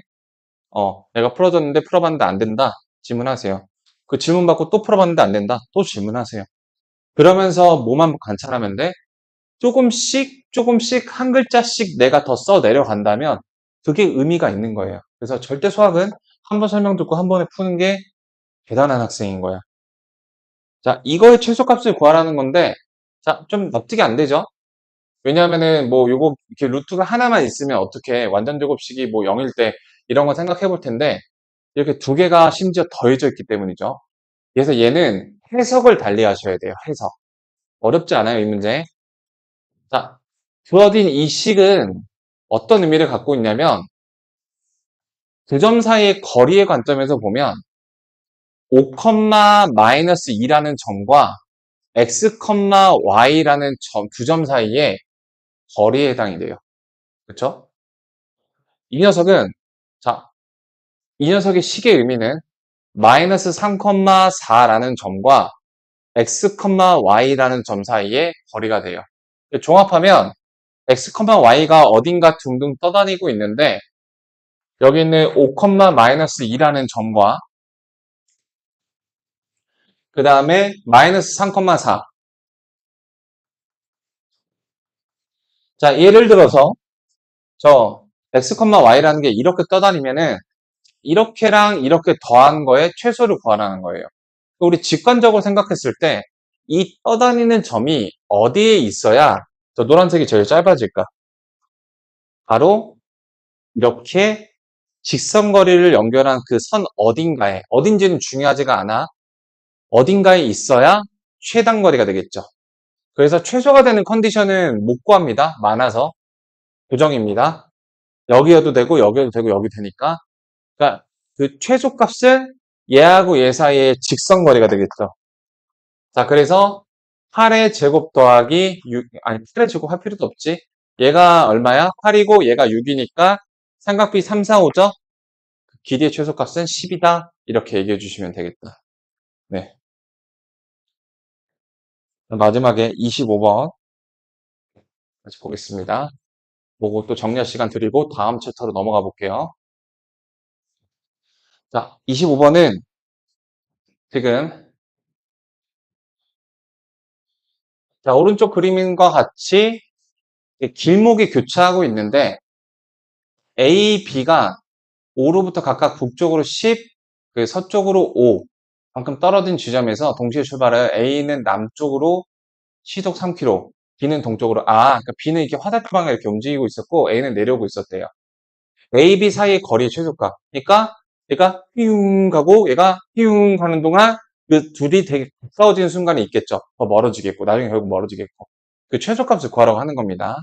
[SPEAKER 1] 내가 풀어줬는데 풀어봤는데 안 된다. 질문하세요. 그 질문 받고 또 풀어봤는데 안 된다. 또 질문하세요. 그러면서 뭐만 관찰하면 돼? 조금씩 한 글자씩 내가 더 써 내려간다면 그게 의미가 있는 거예요. 그래서 절대 수학은 한 번 설명 듣고 한 번에 푸는 게 대단한 학생인 거야. 자, 이거의 최소값을 구하라는 건데, 자, 좀 납득이 안 되죠? 왜냐하면은 뭐 요거 이렇게 루트가 하나만 있으면 어떻게 완전 제곱식이 뭐 0일 때 이런 거 생각해 볼 텐데, 이렇게 두 개가 심지어 더해져 있기 때문이죠. 그래서 얘는 해석을 달리 하셔야 돼요. 해석. 어렵지 않아요, 이 문제. 자, 주어진 이 식은 어떤 의미를 갖고 있냐면 두 점 사이의 거리의 관점에서 보면 5, 마이너스 2라는 점과 x, y라는 두 점 사이의 거리에 해당이 돼요. 그렇죠? 이 녀석은 자, 이 녀석의 식의 의미는 마이너스 3, 4라는 점과 x, y라는 점 사이의 거리가 돼요. 종합하면 x, y가 어딘가 둥둥 떠다니고 있는데 여기 있는 5, 마이너스 2라는 점과 그 다음에 마이너스 3, 4. 자, 예를 들어서 저 x, y라는 게 이렇게 떠다니면은 이렇게랑 이렇게 더한 거에 최소를 구하라는 거예요. 우리 직관적으로 생각했을 때 이 떠다니는 점이 어디에 있어야 저 노란색이 제일 짧아질까? 바로 이렇게 직선거리를 연결한 그 선 어딘가에, 어딘지는 중요하지가 않아. 어딘가에 있어야 최단거리가 되겠죠. 그래서 최소가 되는 컨디션은 못 구합니다. 많아서. 고정입니다. 여기여도 되고 여기여도 되고 여기 되니까. 그러니까 그 최소값은 얘하고 얘 사이의 직선거리가 되겠죠. 자, 그래서 8의 제곱 더하기 6, 아니 8의 제곱 할 필요도 없지. 얘가 얼마야? 8이고 얘가 6이니까 삼각비 3, 4, 5죠? 길이의 최소값은 10이다. 이렇게 얘기해 주시면 되겠다. 네. 마지막에 25번 다시 보겠습니다. 보고 또 정리할 시간 드리고 다음 챕터로 넘어가 볼게요. 자, 25번은 지금 자, 오른쪽 그림과 같이 길목이 교차하고 있는데 A, B가 5로부터 각각 북쪽으로 10, 그 서쪽으로 5 만큼 떨어진 지점에서 동시에 출발하여 A는 남쪽으로 시속 3km, B는 동쪽으로 그러니까 B는 이렇게 화살표 방향 이렇게 움직이고 있었고 A는 내려오고 있었대요. A, B 사이의 거리의 최소값. 그러니까 얘가 휘웅 가고 얘가 휘웅 가는 동안 그 둘이 되게 가까워지는 순간이 있겠죠. 더 멀어지겠고 나중에 결국 멀어지겠고. 그 최소값을 구하라고 하는 겁니다.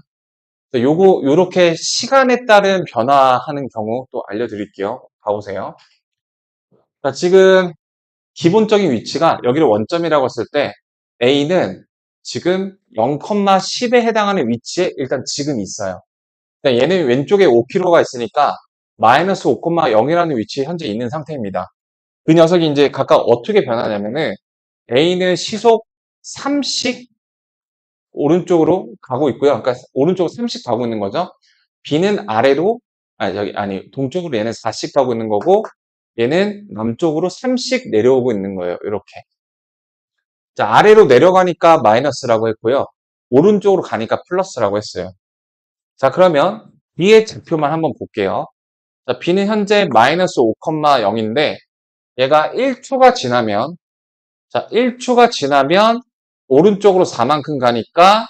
[SPEAKER 1] 요렇게 시간에 따른 변화하는 경우 또 알려드릴게요. 봐보세요. 자, 지금 기본적인 위치가 여기를 원점이라고 했을 때 A는 지금 0,10에 해당하는 위치에 일단 지금 있어요. 얘는 왼쪽에 5km가 있으니까 마이너스 5,0이라는 위치에 현재 있는 상태입니다. 그 녀석이 이제 각각 어떻게 변하냐면은 A는 시속 3씩 오른쪽으로 가고 있고요. 그러니까 오른쪽으로 3씩 가고 있는 거죠. B는 아래로, 동쪽으로 얘는 4씩 가고 있는 거고, 얘는 남쪽으로 3씩 내려오고 있는 거예요. 이렇게. 자, 아래로 내려가니까 마이너스라고 했고요. 오른쪽으로 가니까 플러스라고 했어요. 자, 그러면 B의 좌표만 한번 볼게요. 자, B는 현재 마이너스 5,0인데 얘가 1초가 지나면 자, 1초가 지나면 오른쪽으로 4만큼 가니까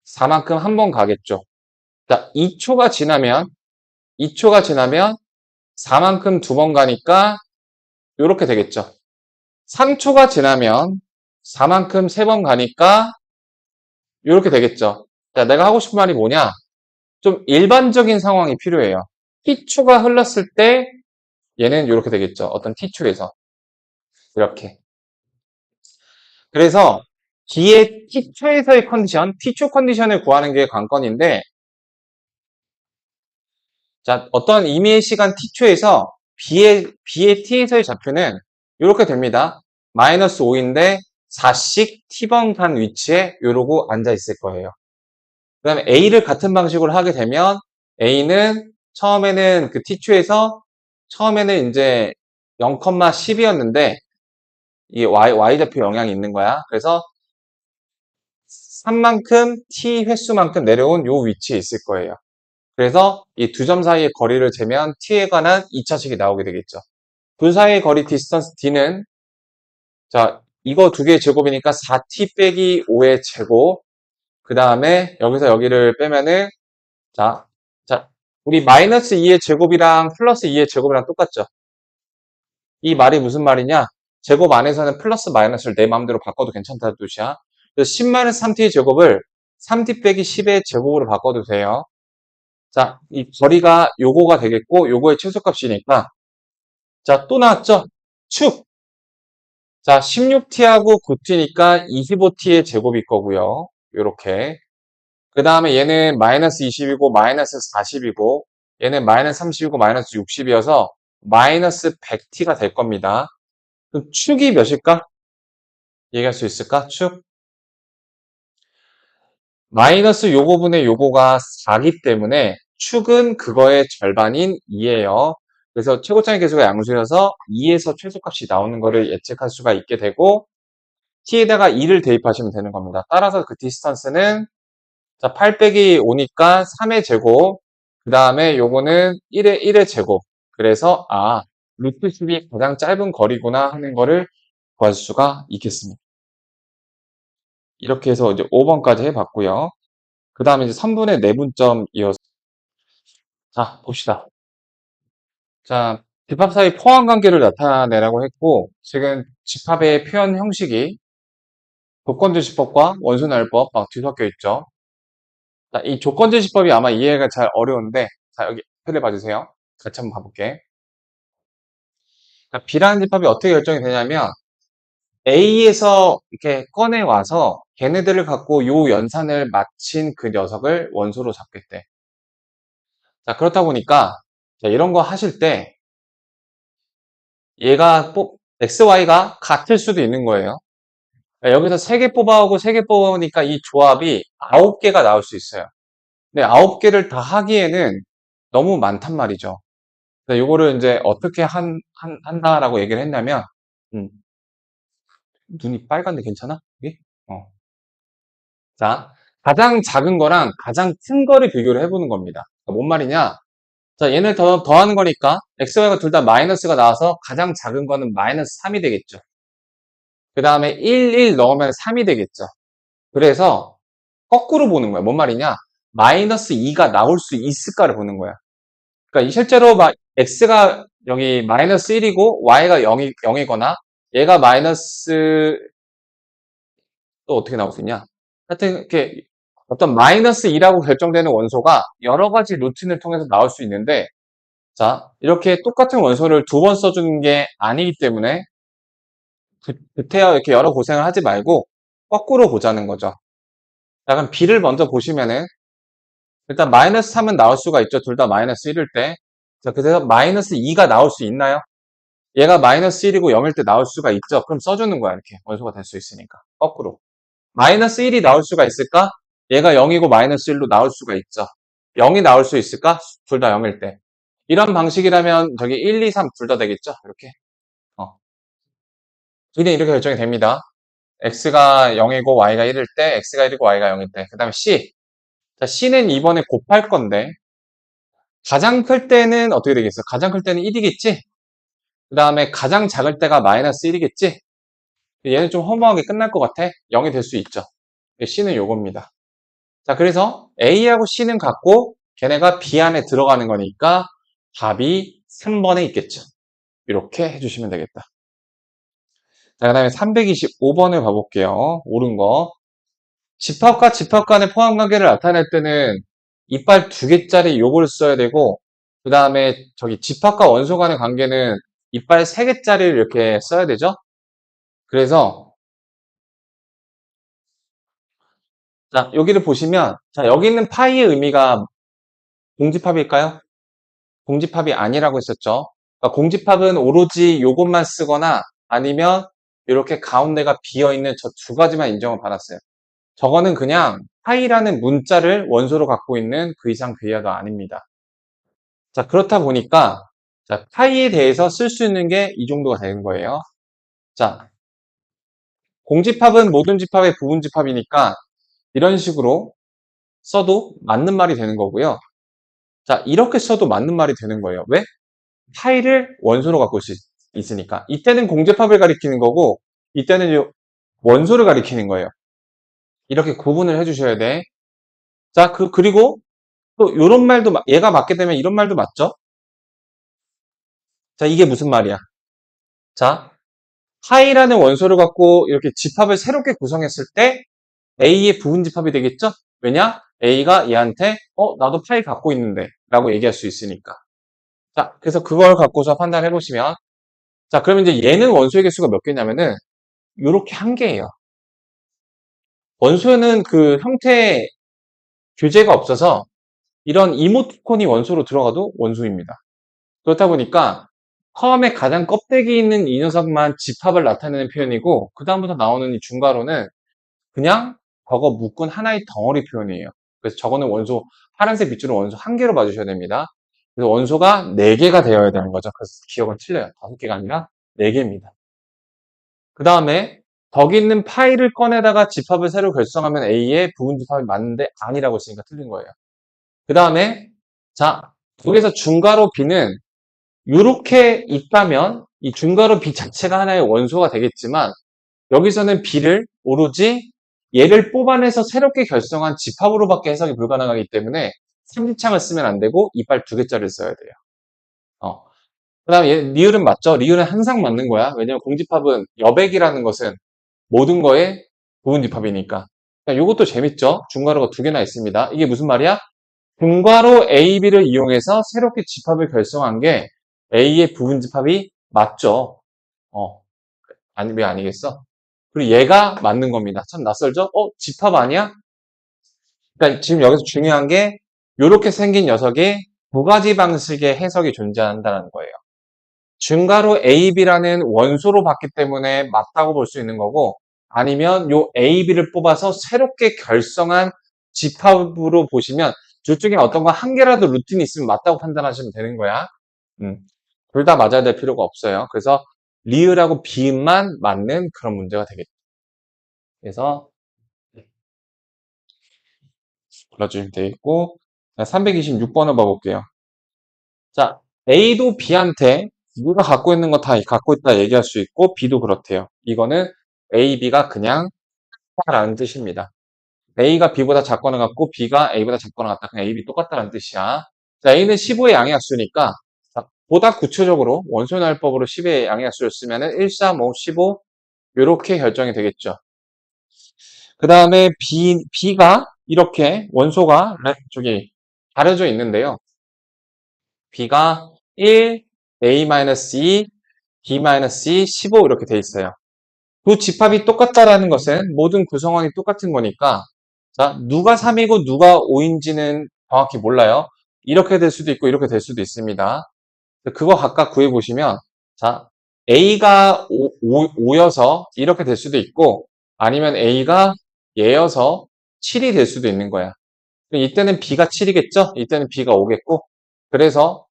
[SPEAKER 1] 4만큼 한 번 가겠죠. 자, 2초가 지나면 4만큼 두 번 가니까 이렇게 되겠죠. 3초가 지나면 4만큼 세 번 가니까 이렇게 되겠죠. 자, 내가 하고 싶은 말이 뭐냐? 좀 일반적인 상황이 필요해요. t초가 흘렀을 때 얘는 이렇게 되겠죠. 어떤 t축에서. 이렇게. 그래서 B의 t초에서의 컨디션, t초 컨디션을 구하는 게 관건인데 자, 어떤 임의의 시간 t초에서 B의 t에서의 좌표는 이렇게 됩니다. 마이너스 5인데 4씩 t번 간 위치에 이러고 앉아 있을 거예요. 그 다음에 A를 같은 방식으로 하게 되면 A는 처음에는 그 t초에서 처음에는 이제 0,10이었는데 이게 y좌표 영향이 있는 거야. 그래서 3만큼 t 횟수만큼 내려온 요 위치에 있을 거예요. 그래서 이 두 점 사이의 거리를 재면 t에 관한 2차식이 나오게 되겠죠. 둘 사이의 거리 디스턴스 d는 자 이거 두 개의 제곱이니까 4t 빼기 5의 제곱 그 다음에 여기서 여기를 빼면은 자, 자 우리 마이너스 2의 제곱이랑 플러스 2의 제곱이랑 똑같죠. 이 말이 무슨 말이냐? 제곱 안에서는 플러스 마이너스를 내 마음대로 바꿔도 괜찮다는 뜻이야. 그래서 10-3t의 제곱을 3t 빼기 10의 제곱으로 바꿔도 돼요. 자, 이 거리가 요거가 되겠고 요거의 최소값이니까 자, 또 나왔죠? 축! 자, 16t하고 9t니까 25t의 제곱일 거고요. 요렇게. 그 다음에 얘는 마이너스 20이고 마이너스 40이고 얘는 마이너스 30이고 마이너스 60이어서 마이너스 100t가 될 겁니다. 그럼 축이 몇일까? 얘기할 수 있을까? 축? 마이너스 요거분의 요거가 4기 때문에 축은 그거의 절반인 2예요. 그래서 최고차의 계수가 양수여서 2에서 최소값이 나오는 거를 예측할 수가 있게 되고 t에다가 2를 대입하시면 되는 겁니다. 따라서 그 디스턴스는 자, 8 빼기 5니까 3의 제곱 그 다음에 요거는 1의 제곱 그래서 루트 10이 가장 짧은 거리구나 하는 거를 구할 수가 있겠습니다. 이렇게 해서 이제 5번까지 해봤고요. 그 다음에 이제 3분의 내분점 이어서 자 봅시다. 자 집합 사이 포함 관계를 나타내라고 했고 지금 집합의 표현 형식이 조건제시법과 원소날법 막 뒤섞여 있죠. 자, 이 조건제시법이 아마 이해가 잘 어려운데 자 여기 표를 봐주세요. 같이 한번 봐볼게. 자, B라는 집합이 어떻게 결정이 되냐면 A에서 이렇게 꺼내와서 걔네들을 갖고 요 연산을 마친 그 녀석을 원소로 잡겠대. 자, 그렇다 보니까 자, 이런 거 하실 때 얘가 XY가 같을 수도 있는 거예요. 여기서 3개 뽑아오고 3개 뽑아오니까 이 조합이 9개가 나올 수 있어요. 근데 9개를 다 하기에는 너무 많단 말이죠. 요거를 이제 어떻게 한다라고 얘기를 했냐면, 음, 눈이 빨간데 괜찮아? 여기? 자, 가장 작은 거랑 가장 큰 거를 비교를 해보는 겁니다. 뭔 말이냐? 자, 얘를 더하는 거니까, XY가 둘 다 마이너스가 나와서 가장 작은 거는 마이너스 3이 되겠죠. 그 다음에 1 넣으면 3이 되겠죠. 그래서 거꾸로 보는 거야. 뭔 말이냐? 마이너스 2가 나올 수 있을까를 보는 거야. 그러니까 실제로 x가 여기 마이너스 1이고 y가 0이거나 얘가 마이너스 또 어떻게 나올 수 있냐? 하여튼 이렇게 어떤 마이너스 2라고 결정되는 원소가 여러 가지 루틴을 통해서 나올 수 있는데 자 이렇게 똑같은 원소를 두 번 써주는 게 아니기 때문에 그때야 이렇게 여러 고생을 하지 말고 거꾸로 보자는 거죠. 자 그럼 b를 먼저 보시면은 일단 마이너스 3은 나올 수가 있죠. 둘 다 마이너스 1일 때. 자, 그래서 마이너스 2가 나올 수 있나요? 얘가 마이너스 1이고 0일 때 나올 수가 있죠. 그럼 써주는 거야. 이렇게 원소가 될 수 있으니까. 거꾸로. 마이너스 1이 나올 수가 있을까? 얘가 0이고 마이너스 1로 나올 수가 있죠. 0이 나올 수 있을까? 둘 다 0일 때. 이런 방식이라면 저기 1, 2, 3 둘 다 되겠죠? 이렇게. 그냥 이렇게 결정이 됩니다. x가 0이고 y가 1일 때, x가 1이고 y가 0일 때. 그 다음에 c. 자, c는 이번에 곱할 건데, 가장 클 때는 어떻게 되겠어? 가장 클 때는 1이겠지? 그 다음에 가장 작을 때가 마이너스 1이겠지? 얘는 좀 허무하게 끝날 것 같아. 0이 될 수 있죠. c는 요겁니다. 자, 그래서 a하고 c는 같고, 걔네가 b 안에 들어가는 거니까 답이 3번에 있겠죠. 이렇게 해주시면 되겠다. 자, 그 다음에 325번을 봐볼게요. 옳은 거. 집합과 집합 간의 포함관계를 나타낼 때는 이빨 2개짜리 요거를 써야 되고, 그 다음에 저기 집합과 원소 간의 관계는 이빨 3개짜리를 이렇게 써야 되죠? 그래서, 자, 여기를 보시면, 자, 여기 있는 파이의 의미가 공집합일까요? 공집합이 아니라고 했었죠. 그러니까 공집합은 오로지 요것만 쓰거나 아니면 이렇게 가운데가 비어있는 저 두 가지만 인정을 받았어요. 저거는 그냥 파이라는 문자를 원소로 갖고 있는 그 이상 그 이하도 아닙니다. 자, 그렇다 보니까 자, 파이에 대해서 쓸 수 있는 게 이 정도가 되는 거예요. 자, 공집합은 모든 집합의 부분 집합이니까 이런 식으로 써도 맞는 말이 되는 거고요. 자, 이렇게 써도 맞는 말이 되는 거예요. 왜? 파이를 원소로 갖고 있으니까. 이때는 공집합을 가리키는 거고 이때는 원소를 가리키는 거예요. 이렇게 구분을 해주셔야 돼. 자, 그리고 또 이런 말도 얘가 맞게 되면 이런 말도 맞죠? 자, 이게 무슨 말이야? 자, 파이라는 원소를 갖고 이렇게 집합을 새롭게 구성했을 때 A의 부분 집합이 되겠죠? 왜냐? A가 얘한테 나도 파이 갖고 있는데 라고 얘기할 수 있으니까. 자, 그래서 그걸 갖고서 판단해 보시면 자, 그러면 이제 얘는 원소의 개수가 몇 개냐면은 요렇게 한 개예요. 원소는 그 형태 규제가 없어서 이런 이모티콘이 원소로 들어가도 원소입니다. 그렇다 보니까 처음에 가장 껍데기 있는 이 녀석만 집합을 나타내는 표현이고 그 다음부터 나오는 이 중괄호는 그냥 저거 묶은 하나의 덩어리 표현이에요. 그래서 저거는 원소 파란색 빗줄은 원소 한 개로 봐주셔야 됩니다. 그래서 원소가 4개가 되어야 되는 거죠. 그래서 기억은 틀려요. 5개가 아니라 4개입니다. 그 다음에 거기 있는 파이를 꺼내다가 집합을 새로 결성하면 A의 부분 집합이 맞는데 아니라고 했으니까 틀린 거예요. 그 다음에 자 여기서 중괄호 B는 이렇게 있다면 이 중괄호 B 자체가 하나의 원소가 되겠지만 여기서는 B를 오로지 얘를 뽑아내서 새롭게 결성한 집합으로밖에 해석이 불가능하기 때문에 삼지창을 쓰면 안 되고 이빨 2개짜리를 써야 돼요. 그 다음에 리을은 맞죠? 리을은 항상 맞는 거야. 왜냐면 공집합은 여백이라는 것은 모든 거의 부분 집합이니까. 이것도 재밌죠? 중괄호가 2개나 있습니다. 이게 무슨 말이야? 중괄호 A, B를 이용해서 새롭게 집합을 결성한 게 A의 부분 집합이 맞죠? 아니, 왜 아니겠어? 그리고 얘가 맞는 겁니다. 참 낯설죠? 집합 아니야? 그러니까 지금 여기서 중요한 게 이렇게 생긴 녀석이 2가지 방식의 해석이 존재한다는 거예요. 중괄호 A, B라는 원소로 봤기 때문에 맞다고 볼 수 있는 거고 아니면 요 A, B를 뽑아서 새롭게 결성한 집합으로 보시면 둘 중에 어떤 거 한 개라도 루틴이 있으면 맞다고 판단하시면 되는 거야. 둘 다 맞아야 될 필요가 없어요. 그래서 리을하고 비읍만 맞는 그런 문제가 되겠죠. 그래서 불러주시면 되겠고 326번을 봐볼게요. 자, A도 B한테 네가 갖고 있는 거 다 갖고 있다 얘기할 수 있고 B도 그렇대요. 이거는 A, B가 그냥 똑같다라는 뜻입니다. A가 B보다 작거나 같고 B가 A보다 작거나 같다. 그냥 A, B 똑같다는 뜻이야. 자, A는 15의 양의학수니까 보다 구체적으로 원소날법으로 10의 양의학수를 쓰면은 1, 3, 5, 15 이렇게 결정이 되겠죠. 그 다음에 B가 이렇게 원소가 저기 가려져 있는데요. B가 1, A-2, B-2, 15 이렇게 돼 있어요. 두 집합이 똑같다라는 것은 모든 구성원이 똑같은 거니까 자, 누가 3이고 누가 5인지는 정확히 몰라요. 이렇게 될 수도 있고 이렇게 될 수도 있습니다. 그거 각각 구해보시면 자, A가 5여서 이렇게 될 수도 있고 아니면 A가 얘여서 7이 될 수도 있는 거야. 이때는 B가 7이겠죠? 이때는 B가 5겠고 그래서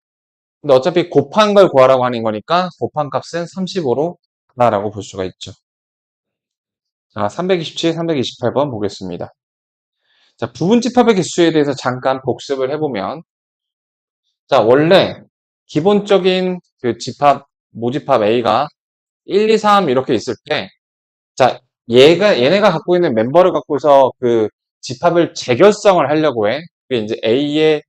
[SPEAKER 1] 근데 어차피 곱한 걸 구하라고 하는 거니까 곱한 값은 35로 하나라고 볼 수가 있죠. 자, 327, 328번 보겠습니다. 자, 부분집합의 개수에 대해서 잠깐 복습을 해보면, 자, 원래 기본적인 그 집합, 모집합 A가 1, 2, 3 이렇게 있을 때, 자, 얘네가 갖고 있는 멤버를 갖고서 그 집합을 재결성을 하려고 해. 그게 이제 A의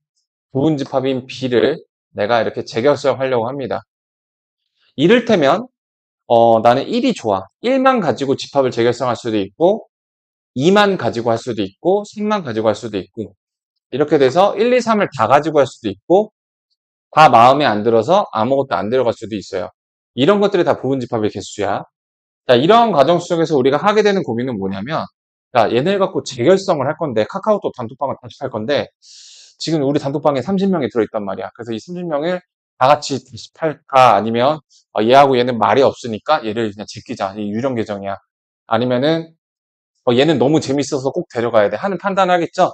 [SPEAKER 1] 부분집합인 B를 내가 이렇게 재결성하려고 합니다. 이를테면, 나는 1이 좋아. 1만 가지고 집합을 재결성할 수도 있고, 2만 가지고 할 수도 있고, 3만 가지고 할 수도 있고, 이렇게 돼서 1, 2, 3을 다 가지고 할 수도 있고, 다 마음에 안 들어서 아무것도 안 들어갈 수도 있어요. 이런 것들이 다 부분집합의 개수야. 자, 이러한 과정 속에서 우리가 하게 되는 고민은 뭐냐면, 자, 얘네를 갖고 재결성을 할 건데, 카카오톡 단톡방을 단축할 건데, 지금 우리 단톡방에 30명이 들어있단 말이야. 그래서 이 30명을 다 같이 다시 팔까? 아니면, 얘하고 얘는 말이 없으니까 얘를 그냥 제끼자. 이 유령 계정이야. 아니면은, 얘는 너무 재밌어서 꼭 데려가야 돼. 하는 판단을 하겠죠?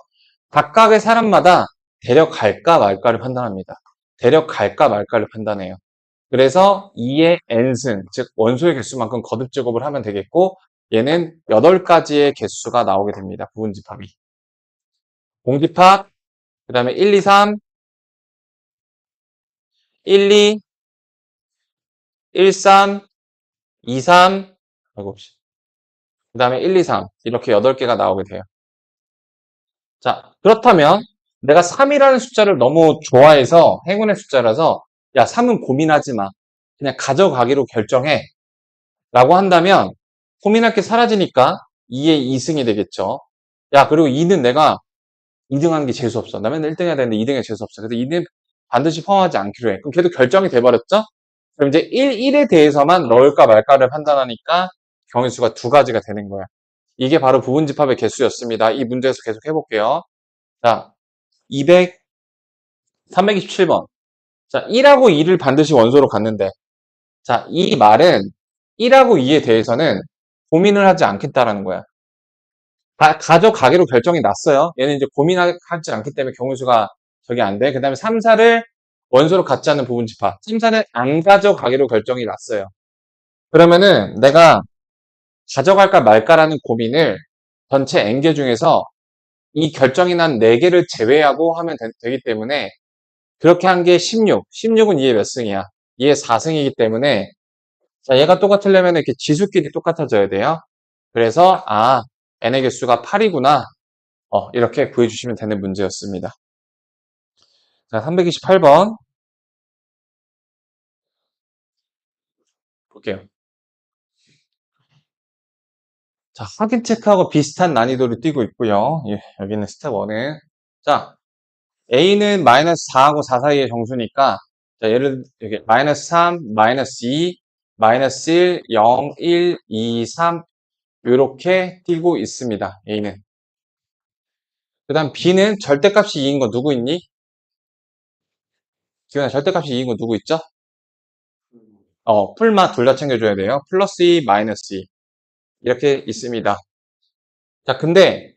[SPEAKER 1] 각각의 사람마다 데려갈까 말까를 판단합니다. 데려갈까 말까를 판단해요. 그래서 2의 n승, 즉 원소의 개수만큼 거듭 제곱을 하면 되겠고, 얘는 8가지의 개수가 나오게 됩니다. 부분집합이. 공집합, 그 다음에 1, 2, 3, 1, 2, 1, 3, 2, 3, 아이고, 그 다음에 1, 2, 3 이렇게 8개가 나오게 돼요. 자, 그렇다면 내가 3이라는 숫자를 너무 좋아해서 행운의 숫자라서 야, 3은 고민하지 마. 그냥 가져가기로 결정해. 라고 한다면 고민할 게 사라지니까 2의 2승이 되겠죠. 야, 그리고 2는 내가 2등 하는 게 재수없어. 나 맨날 1등 해야 되는데 2등에 재수없어. 그래서 2는 반드시 포함하지 않기로 해. 그럼 걔도 결정이 돼버렸죠? 그럼 이제 1에 대해서만 넣을까 말까를 판단하니까 경우수가 두 가지가 되는 거야. 이게 바로 부분집합의 개수였습니다. 이 문제에서 계속 해볼게요. 자, 327번. 자, 1하고 2를 반드시 원소로 갖는데, 자, 이 말은 1하고 2에 대해서는 고민을 하지 않겠다라는 거야. 가져가기로 결정이 났어요. 얘는 이제 고민하지 않기 때문에 경우수가 저기 안 돼. 그 다음에 3, 4를 원소로 갖지 않는 부분집합. 3, 4는 안 가져가기로 결정이 났어요. 그러면은 내가 가져갈까 말까라는 고민을 전체 n개 중에서 이 결정이 난 4개를 제외하고 하면 되기 때문에 그렇게 한 게 16. 16은 2의 몇 승이야? 2의 4승이기 때문에 자, 얘가 똑같으려면 이렇게 지수끼리 똑같아져야 돼요. 그래서 n의 개수가 8이구나. 이렇게 구해주시면 되는 문제였습니다. 자, 328번 볼게요. 자, 확인 체크하고 비슷한 난이도를 띄고 있고요. 예, 여기는 스텝 1은 자, A는 마이너스 4하고 4 사이의 정수니까 자, 예를 여기 마이너스 3, 마이너스 2, 마이너스 1, 0, 1, 2, 3 이렇게 띄고 있습니다. A는. 그 다음 B는 절대값이 2인 거 누구 있니? 기현아, 절대값이 2인 거 누구 있죠? 풀맛 둘 다 챙겨줘야 돼요. 플러스 2, 마이너스 2 이렇게 있습니다. 자, 근데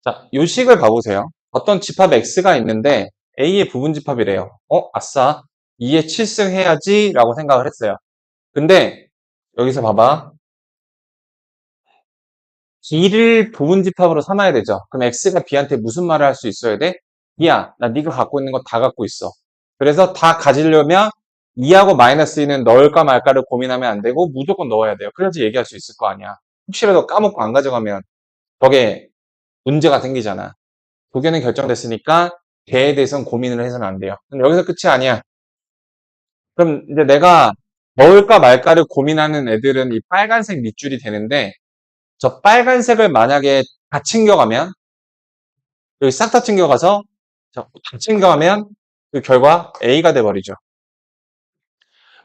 [SPEAKER 1] 자, 요 식을 봐보세요. 어떤 집합 X가 있는데 A의 부분집합이래요. 아싸. 2에 7승 해야지 라고 생각을 했어요. 근데 여기서 봐봐. B를 부분집합으로 삼아야 되죠. 그럼 X가 B한테 무슨 말을 할 수 있어야 돼? B야, 나 네가 갖고 있는 거 다 갖고 있어. 그래서 다 가지려면 2하고 마이너스 2는 넣을까 말까를 고민하면 안 되고 무조건 넣어야 돼요. 그래야지 얘기할 수 있을 거 아니야. 혹시라도 까먹고 안 가져가면 저게 문제가 생기잖아. 두 개는 결정됐으니까 걔에 대해서는 고민을 해서는 안 돼요. 그럼 여기서 끝이 아니야. 그럼 이제 내가 넣을까 말까를 고민하는 애들은 이 빨간색 밑줄이 되는데 저 빨간색을 만약에 다 챙겨가면 여기 싹 다 챙겨가서 다 챙겨가면 그 결과 A가 돼버리죠.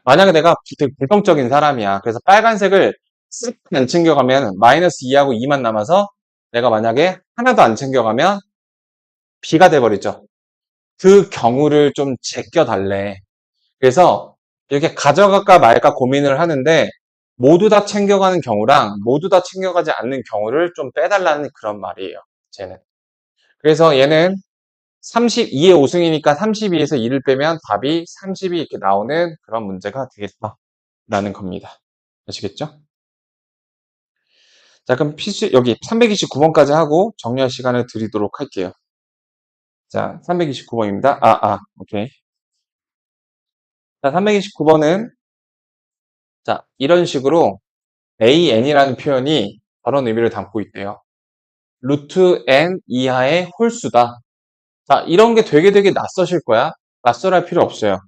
[SPEAKER 1] 만약에 내가 되게 불평적인 사람이야. 그래서 빨간색을 싹 안 챙겨가면 마이너스 2하고 2만 남아서 내가 만약에 하나도 안 챙겨가면 B가 돼버리죠. 그 경우를 좀 제껴달래. 그래서 이렇게 가져갈까 말까 고민을 하는데 모두 다 챙겨가는 경우랑 모두 다 챙겨가지 않는 경우를 좀 빼달라는 그런 말이에요. 쟤는. 그래서 얘는 32의 5승이니까 32에서 2를 빼면 답이 30이 이렇게 나오는 그런 문제가 되겠다라는 겁니다. 아시겠죠? 자, 그럼 필수, 여기 329번까지 하고 정리할 시간을 드리도록 할게요. 자, 329번입니다. 오케이. 자, 329번은, 자, 이런 식으로 AN이라는 표현이 저런 의미를 담고 있대요. 루트 N 이하의 홀수다. 자, 이런 게 되게 낯서실 거야. 낯설할 필요 없어요.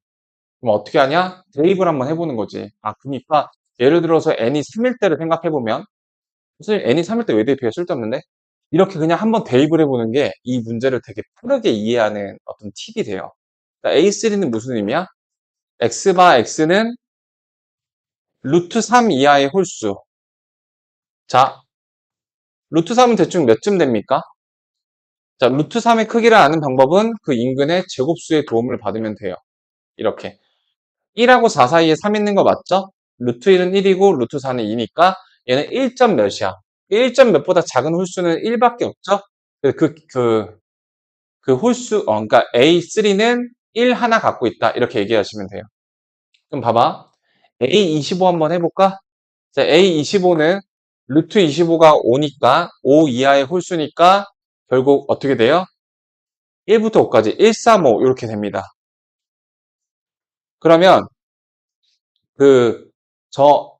[SPEAKER 1] 그럼 어떻게 하냐? 대입을 한번 해보는 거지. 그러니까 예를 들어서 n이 3일 때를 생각해보면 사실 n이 3일 때 왜 대입해요? 쓸데없는데? 이렇게 그냥 한번 대입을 해보는 게 이 문제를 되게 빠르게 이해하는 어떤 팁이 돼요. A3는 무슨 의미야? x바 x는 루트 3 이하의 홀수. 자, 루트 3은 대충 몇 쯤 됩니까? 자, 루트 3의 크기를 아는 방법은 그 인근의 제곱수의 도움을 받으면 돼요. 이렇게. 1하고 4 사이에 3 있는 거 맞죠? 루트 1은 1이고 루트 4는 2니까 얘는 1점 몇이야? 1점 몇보다 작은 홀수는 1밖에 없죠? 그 홀수, 그러니까 A3는 1 하나 갖고 있다. 이렇게 얘기하시면 돼요. 그럼 봐봐. A25 한번 해볼까? 자, A25는 루트 25가 5니까 5 이하의 홀수니까 결국 어떻게 돼요? 1부터 5까지 1, 3, 5 이렇게 됩니다. 그러면 저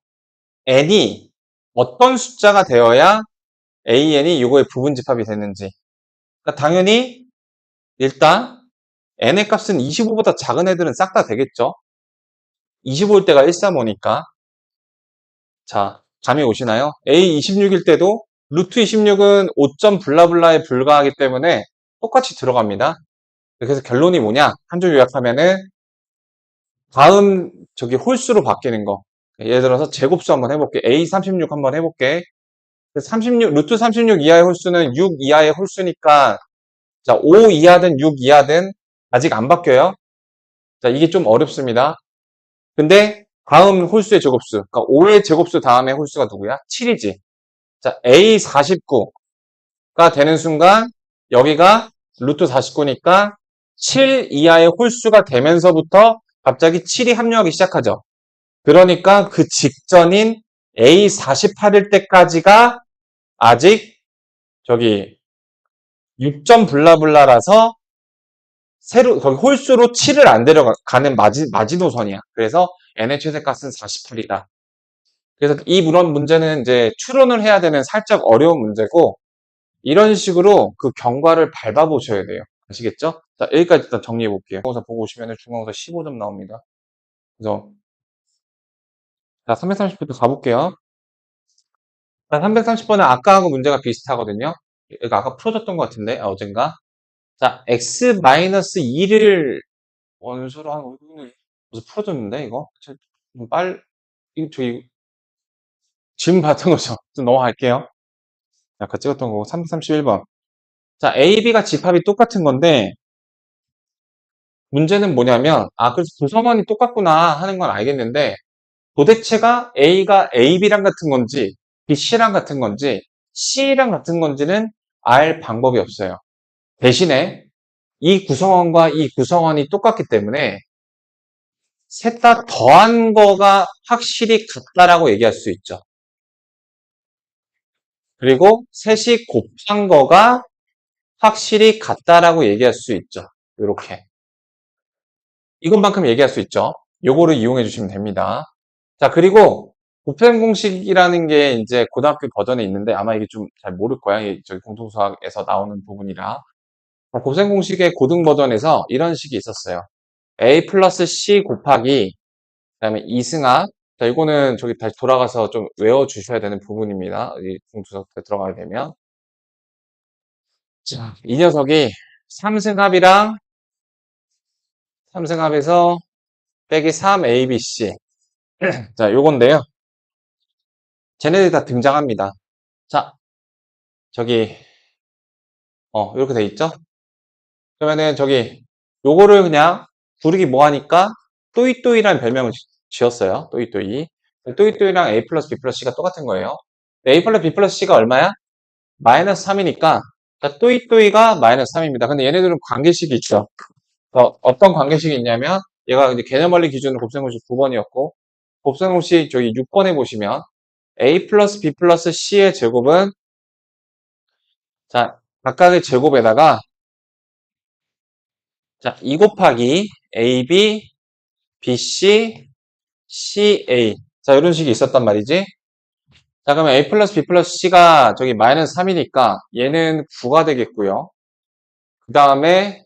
[SPEAKER 1] n이 어떤 숫자가 되어야 an이 이거의 부분집합이 되는지. 그러니까 당연히 일단 n의 값은 25보다 작은 애들은 싹 다 되겠죠. 25일 때가 135니까. 자, 감이 오시나요? A26일 때도 루트 26은 5점 블라블라에 불과하기 때문에 똑같이 들어갑니다. 그래서 결론이 뭐냐? 한 줄 요약하면은 다음 홀수로 바뀌는 거. 예를 들어서 제곱수 한번 해볼게. A36 한번 해볼게. 36, 루트 36 이하의 홀수는 6 이하의 홀수니까, 자, 5 이하든 6 이하든 아직 안 바뀌어요. 자, 이게 좀 어렵습니다. 근데 다음 홀수의 제곱수, 그러니까 5의 제곱수 다음에 홀수가 누구야? 7이지. 자, A49가 되는 순간 여기가 루트 49니까 7 이하의 홀수가 되면서부터 갑자기 7이 합류하기 시작하죠. 그러니까 그 직전인 A48일 때까지가 아직 6점 블라블라라서 거기 홀수로 7을 안 데려가는 마지노선이야. 그래서 n의 최대값은 48이다. 그래서 이 문제는 이제 추론을 해야 되는 살짝 어려운 문제고, 이런 식으로 그 경과를 밟아보셔야 돼요. 아시겠죠? 자, 여기까지 일단 정리해 볼게요. 중간고사 보고 오시면 중간고사 15점 나옵니다. 그래서, 자, 330부터 가볼게요. 자, 330번은 아까하고 문제가 비슷하거든요. 이거 아까 풀어줬던 것 같은데, 어젠가. 자, x-2를 원소로 한, 무슨 풀어줬는데, 이거? 이거 질문 봤던 거죠. 좀 넘어갈게요. 아까 찍었던 거고, 331번. 자, A, B가 집합이 똑같은 건데, 문제는 뭐냐면, 그래서 구성원이 똑같구나 하는 건 알겠는데, 도대체가 A가 AB랑 같은 건지, B, C랑 같은 건지, C랑 같은 건지는 알 방법이 없어요. 대신에, 이 구성원과 이 구성원이 똑같기 때문에, 셋 다 더한 거가 확실히 같다라고 얘기할 수 있죠. 그리고 셋이 곱한 거가 확실히 같다라고 얘기할 수 있죠. 이렇게. 이것만큼 얘기할 수 있죠. 요거를 이용해 주시면 됩니다. 자, 그리고 곱셈 공식이라는 게 이제 고등학교 버전에 있는데 아마 이게 좀 잘 모를 거야. 저기 공통수학에서 나오는 부분이라. 곱셈 공식의 고등 버전에서 이런 식이 있었어요. A 플러스 C 곱하기 그다음에 이승합. 자, 이거는 저기 다시 돌아가서 좀 외워 주셔야 되는 부분입니다. 이 공통수학 때 들어가게 되면. 자, 이 녀석이 삼승합에서 빼기 3ABC. 자, 요건데요. 쟤네들이 다 등장합니다. 자, 저기, 이렇게 돼 있죠? 그러면은 요거를 그냥 부르기 뭐하니까 또이또이라는 별명을 지었어요. 또이또이. 또이또이랑 A 플러스 B 플러스 C가 똑같은 거예요. A 플러스 B 플러스 C가 얼마야? 마이너스 3이니까 자, 또이또이가 마이너스 3입니다. 근데 얘네들은 관계식이 있죠. 어떤 관계식이 있냐면, 얘가 이제 개념원리 기준으로 곱셈공식 9번이었고, 곱셈공식 저기 6번에 보시면, a 플러스 b 플러스 c의 제곱은, 자, 각각의 제곱에다가, 자, 2 곱하기 ab, bc, ca. 자, 이런 식이 있었단 말이지. 자, 그러면 a 플러스 b 플러스 c가 저기 마이너스 3이니까 얘는 9가 되겠고요. 그 다음에,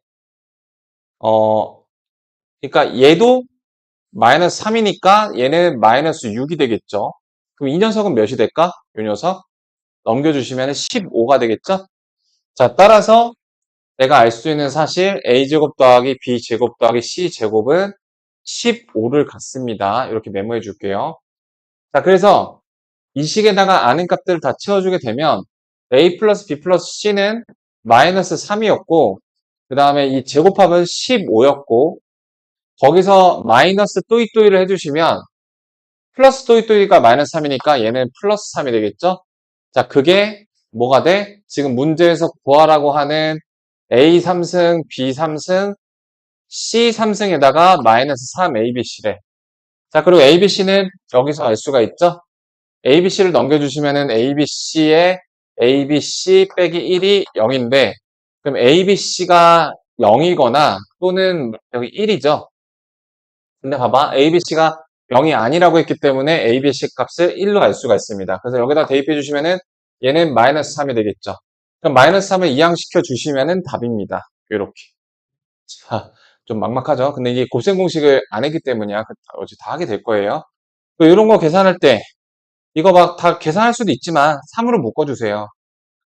[SPEAKER 1] 그러니까 얘도 마이너스 3이니까 얘는 마이너스 6이 되겠죠. 그럼 이 녀석은 몇이 될까? 이 녀석 넘겨주시면 15가 되겠죠. 자, 따라서 내가 알 수 있는 사실 a제곱 더하기 b제곱 더하기 c제곱은 15를 갖습니다. 이렇게 메모해 줄게요. 자, 그래서 이 식에다가 아는 값들을 다 채워주게 되면 a 플러스 b 플러스 c는 마이너스 3이었고 그 다음에 이 제곱합은 15였고 거기서 마이너스 또이또이를 해주시면 플러스 또이또이가 마이너스 3이니까 얘는 플러스 3이 되겠죠? 자, 그게 뭐가 돼? 지금 문제에서 구하라고 하는 A 3승, B 3승, C 3승에다가 마이너스 3 ABC래. 자, 그리고 ABC는 여기서 알 수가 있죠? ABC를 넘겨주시면은 ABC에 ABC 빼기 1이 0인데, 그럼 ABC가 0이거나 또는 여기 1이죠? 근데 봐봐. ABC가 0이 아니라고 했기 때문에 ABC 값을 1로 알 수가 있습니다. 그래서 여기다 대입해 주시면은 얘는 마이너스 3이 되겠죠. 그럼 마이너스 3을 이항시켜 주시면은 답입니다. 이렇게. 자, 좀 막막하죠? 근데 이게 곱셈 공식을 안 했기 때문이야. 어찌 다 하게 될 거예요. 또 이런 거 계산할 때 이거 막 다 계산할 수도 있지만 3으로 묶어주세요.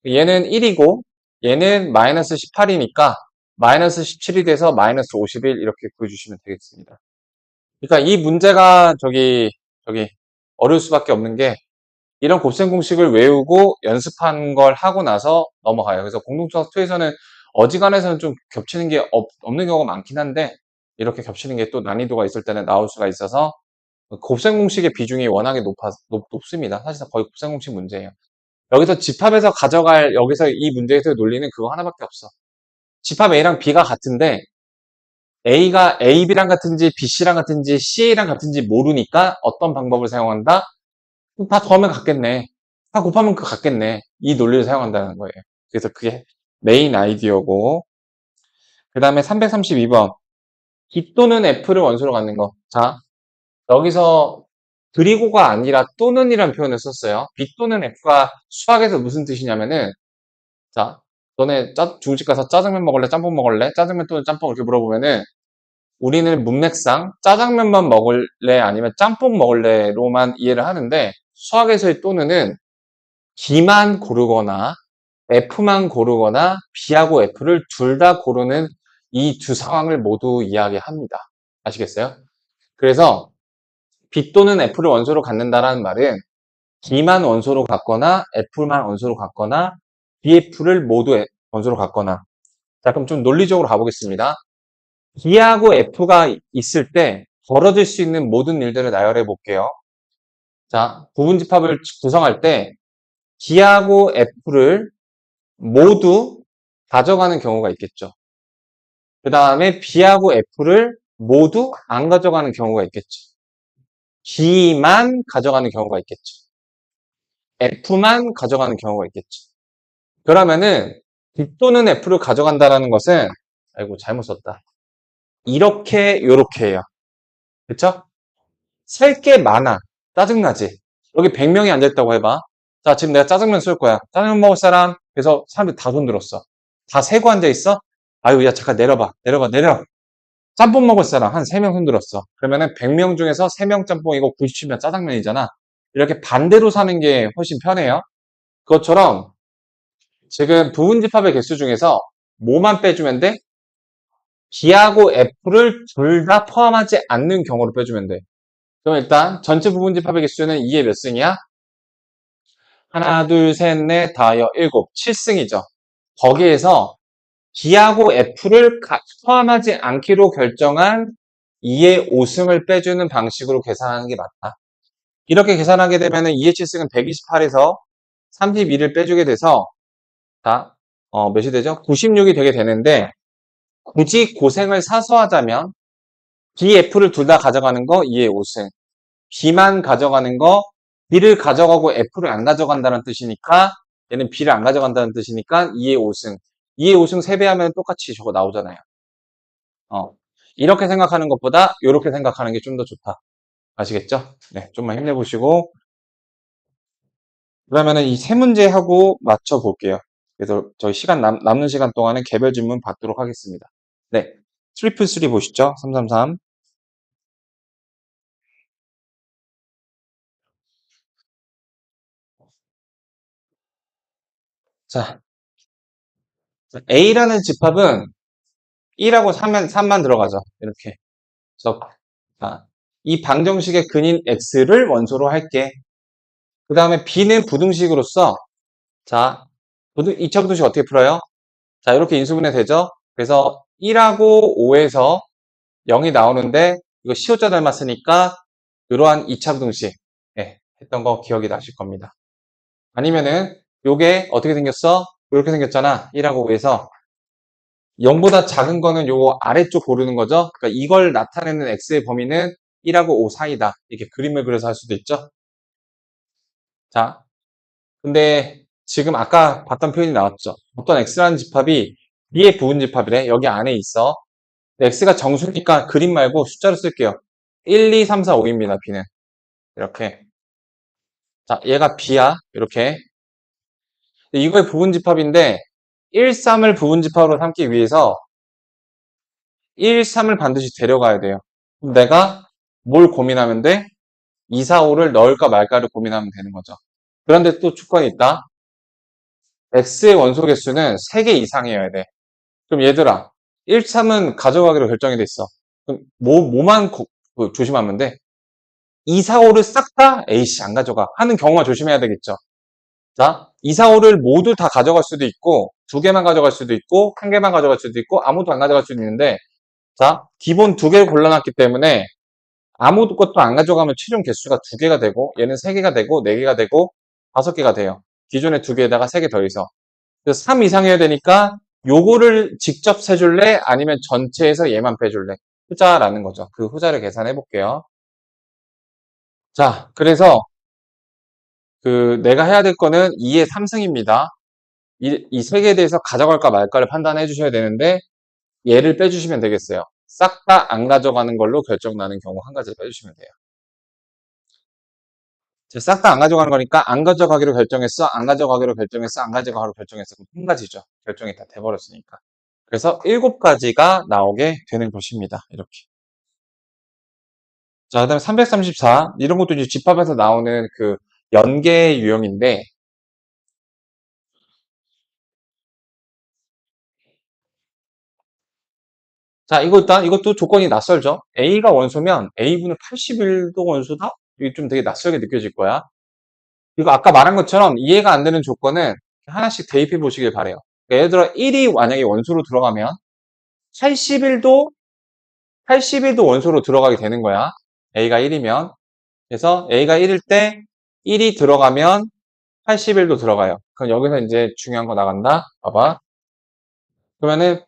[SPEAKER 1] 얘는 1이고 얘는 마이너스 18이니까 마이너스 17이 돼서 마이너스 51 이렇게 구해주시면 되겠습니다. 그러니까 이 문제가 저기 어려울 수밖에 없는 게 이런 곱셈 공식을 외우고 연습한 걸 하고 나서 넘어가요. 그래서 공동수학 2에서는 어지간해서는 좀 겹치는 게 없는 경우가 많긴 한데 이렇게 겹치는 게 또 난이도가 있을 때는 나올 수가 있어서 곱셈 공식의 비중이 워낙에 높습니다. 사실상 거의 곱셈 공식 문제예요. 여기서 집합에서 가져갈 여기서 이 문제에서의 논리는 그거 하나밖에 없어. 집합 A랑 B가 같은데 A가 AB랑 같은지 BC랑 같은지 CA랑 같은지 모르니까 어떤 방법을 사용한다? 다 더하면 같겠네. 다 곱하면 그 같겠네. 이 논리를 사용한다는 거예요. 그래서 그게 메인 아이디어고 그 다음에 332번 B 또는 F를 원소로 갖는 거. 자, 여기서 그리고가 아니라 또는이라는 표현을 썼어요. B 또는 F가 수학에서 무슨 뜻이냐면은 자, 너네 중국집 가서 짜장면 먹을래? 짬뽕 먹을래? 짜장면 또는 짬뽕 이렇게 물어보면은 우리는 문맥상 짜장면만 먹을래 아니면 짬뽕 먹을래로만 이해를 하는데 수학에서의 또는은 B만 고르거나 F만 고르거나 B하고 F를 둘 다 고르는 이 두 상황을 모두 이야기합니다. 아시겠어요? 그래서 B 또는 F를 원소로 갖는다라는 말은 B만 원소로 갖거나 F만 원소로 갖거나 BF를 모두 원소로 갖거나 자 그럼 좀 논리적으로 가보겠습니다. B하고 F가 있을 때 벌어질 수 있는 모든 일들을 나열해 볼게요. 자, 부분집합을 구성할 때 B하고 F를 모두 가져가는 경우가 있겠죠. 그 다음에 B하고 F를 모두 안 가져가는 경우가 있겠죠. B만 가져가는 경우가 있겠죠. F만 가져가는 경우가 있겠죠. 그러면은 B 또는 F를 가져간다는 것은 아이고 잘못 썼다. 이렇게 요렇게 해요. 그쵸? 셀 게 많아. 짜증나지? 여기 100명이 앉아있다고 해봐. 자, 지금 내가 짜장면 쏠 거야. 짜장면 먹을 사람? 그래서 사람들이 다 손 들었어. 다 세고 앉아있어? 아유, 야, 잠깐 내려봐. 내려. 짬뽕 먹을 사람 한 3명 손 들었어. 그러면은 100명 중에서 3명 짬뽕이고 90명 짜장면이잖아. 이렇게 반대로 사는 게 훨씬 편해요. 그것처럼 지금 부분집합의 개수 중에서 뭐만 빼주면 돼? B하고 F를 둘 다 포함하지 않는 경우로 빼주면 돼. 그럼 일단 전체 부분집합의 개수는 2의 몇 승이야? 하나, 둘, 셋, 넷, 다, 일곱, 7승이죠. 거기에서 B하고 F를 포함하지 않기로 결정한 2의 5승을 빼주는 방식으로 계산하는 게 맞다. 이렇게 계산하게 되면 2의 7승은 128에서 32를 빼주게 돼서 자, 몇이 되죠? 96이 되게 되는데, 굳이 고생을 사서 하자면, B, F를 둘 다 가져가는 거 2의 5승. B만 가져가는 거, B를 가져가고 F를 안 가져간다는 뜻이니까, 얘는 B를 안 가져간다는 뜻이니까 2의 5승. 2의 5승 3배 하면 똑같이 저거 나오잖아요. 어. 이렇게 생각하는 것보다 이렇게 생각하는 게 좀 더 좋다. 아시겠죠? 네, 좀만 힘내보시고. 그러면은 이 세 문제 하고 맞춰볼게요. 그래서 저희 남는 시간 동안은 개별 질문 받도록 하겠습니다. 네. 트리플 3 보시죠. 333. 자, A라는 집합은 1하고 3만 들어가죠. 이렇게. 그래서, 자, 이 방정식의 근인 X를 원소로 할게. 그 다음에 B는 부등식으로서, 자, 2차 부등식 어떻게 풀어요? 자, 이렇게 인수분해 되죠? 그래서 1하고 5에서 0이 나오는데, 이거 시호자 닮았으니까, 이러한 2차 부등식, 예, 했던 거 기억이 나실 겁니다. 아니면은, 요게 어떻게 생겼어? 이렇게 생겼잖아. 1하고 5에서. 0보다 작은 거는 요 아래쪽 고르는 거죠. 그러니까 이걸 나타내는 x의 범위는 1하고 5 사이다. 이렇게 그림을 그려서 할 수도 있죠. 자, 근데 지금 아까 봤던 표현이 나왔죠. 어떤 x라는 집합이 b의 부분 집합이래. 여기 안에 있어. 근데 x가 정수니까 그림 말고 숫자로 쓸게요. 1, 2, 3, 4, 5입니다. b는. 이렇게. 자, 얘가 b야. 이렇게. 이거의 부분 집합인데 1, 3을 부분 집합으로 삼기 위해서 1, 3을 반드시 데려가야 돼요. 그럼 내가 뭘 고민하면 돼? 2, 4, 5를 넣을까 말까를 고민하면 되는 거죠. 그런데 또 조건이 있다. x의 원소 개수는 3개 이상이어야 돼. 그럼 얘들아, 1, 3은 가져가기로 결정이 됐어. 그럼 뭐만 조심하면 돼? 2, 4, 5를 싹 다 A씨 안 가져가 하는 경우가 조심해야 되겠죠. 자, 2, 4, 5를 모두 다 가져갈 수도 있고 2개만 가져갈 수도 있고 1개만 가져갈 수도 있고 아무도 안 가져갈 수도 있는데 자, 기본 2개를 골라놨기 때문에 아무것도 안 가져가면 최종 개수가 2개가 되고 얘는 3개가 되고 4개가 되고 5개가 돼요. 기존의 2개에다가 3개 더해서. 그래서 3 이상이어야 되니까 요거를 직접 세줄래? 아니면 전체에서 얘만 빼줄래? 후자라는 거죠. 그 후자를 계산해 볼게요. 자, 그래서 내가 해야 될 거는 2의 3승입니다. 이 3개에 대해서 가져갈까 말까를 판단해 주셔야 되는데 얘를 빼주시면 되겠어요. 싹 다 안 가져가는 걸로 결정 나는 경우 한 가지 빼주시면 돼요. 싹 다 안 가져가는 거니까 안 가져가기로 결정했어, 안 가져가기로 결정했어, 안 가져가기로 결정했어. 그럼 한 가지죠. 결정이 다 돼버렸으니까. 그래서 7가지가 나오게 되는 것입니다. 이렇게. 자, 그 다음에 334. 이런 것도 이제 집합에서 나오는 그 연계 유형인데, 자, 이것도 조건이 낯설죠? A가 원소면 A분의 81도 원소다? 이게 좀 되게 낯설게 느껴질 거야. 이거 아까 말한 것처럼 이해가 안 되는 조건은 하나씩 대입해 보시길 바래요. 그러니까 예를 들어 1이 만약에 원소로 들어가면 81도 81도 원소로 들어가게 되는 거야. A가 1이면. 그래서 A가 1일 때 1이 들어가면 81도 들어가요. 그럼 여기서 이제 중요한 거 나간다. 봐봐. 그러면은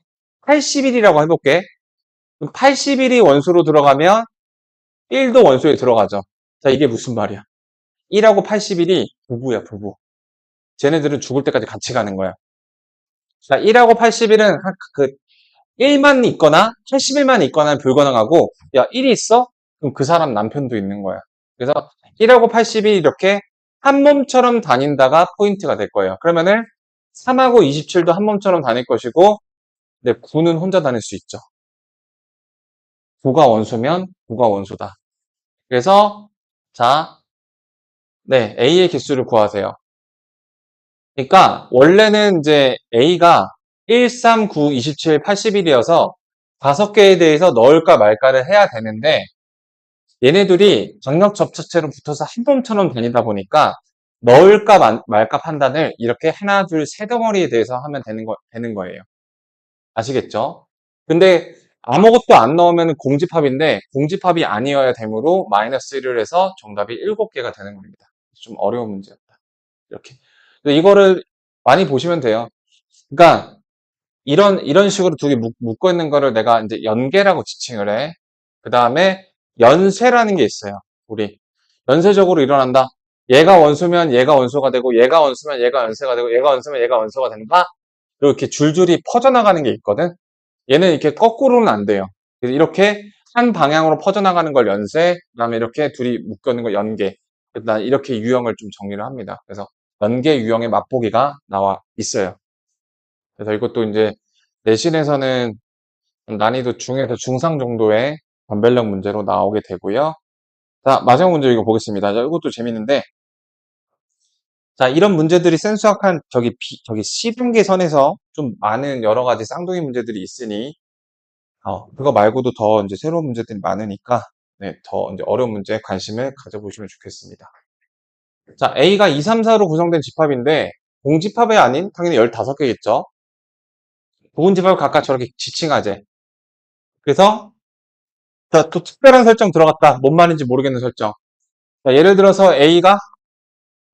[SPEAKER 1] 81이라고 해볼게. 81이 원소로 들어가면 1도 원소에 들어가죠. 자, 이게 무슨 말이야? 1하고 81이 부부야, 부부. 쟤네들은 죽을 때까지 같이 가는 거야. 자, 1하고 81은 1만 있거나 81만 있거나 불가능하고 야 1이 있어? 그럼 그 사람 남편도 있는 거야. 그래서 1하고 80이 이렇게 한 몸처럼 다닌다가 포인트가 될 거예요. 그러면은 3하고 27도 한 몸처럼 다닐 것이고 근데 9는 혼자 다닐 수 있죠. 9가 원소면 9가 원소다. 그래서 자, 네, A의 개수를 구하세요. 그러니까 원래는 이제 A가 1, 3, 9, 27, 81이어서 5개에 대해서 넣을까 말까를 해야 되는데 얘네들이 정력 접착제로 붙어서 한 몸처럼 다니다 보니까 넣을까 말까 판단을 이렇게 하나, 둘, 세 덩어리에 대해서 하면 되는 거예요. 아시겠죠? 근데 아무것도 안 넣으면 공집합인데 공집합이 아니어야 되므로 마이너스 1을 해서 정답이 7개가 되는 겁니다. 좀 어려운 문제였다. 이렇게. 근데 이거를 많이 보시면 돼요. 그러니까 이런 식으로 두 개 묶어 있는 거를 내가 이제 연계라고 지칭을 해. 그 다음에 연쇄라는 게 있어요. 우리 연쇄적으로 일어난다. 얘가 원수면 얘가 원소가 되고 얘가 원수면 얘가 연쇄가 되고 얘가 원수면 얘가 원소가 된다. 이렇게 줄줄이 퍼져나가는 게 있거든. 얘는 이렇게 거꾸로는 안 돼요. 그래서 이렇게 한 방향으로 퍼져나가는 걸 연쇄, 그다음에 이렇게 둘이 묶여 있는 걸 연계. 일단 이렇게 유형을 좀 정리를 합니다. 그래서 연계 유형의 맛보기가 나와 있어요. 그래서 이것도 이제 내신에서는 난이도 중에서 중상 정도의 변별력 문제로 나오게 되고요. 자, 마지막 문제 이거 보겠습니다. 자, 이것도 재밌는데, 자, 이런 문제들이 센수학한 저기 C분계 선에서 좀 많은 여러 가지 쌍둥이 문제들이 있으니, 그거 말고도 더 이제 새로운 문제들이 많으니까, 네, 더 이제 어려운 문제에 관심을 가져보시면 좋겠습니다. 자, A가 2, 3, 4로 구성된 집합인데, 공집합이 아닌 당연히 15개겠죠? 부분집합을 각각 저렇게 지칭하재. 그래서, 자, 또 특별한 설정 들어갔다. 뭔 말인지 모르겠는 설정. 자, 예를 들어서 A가,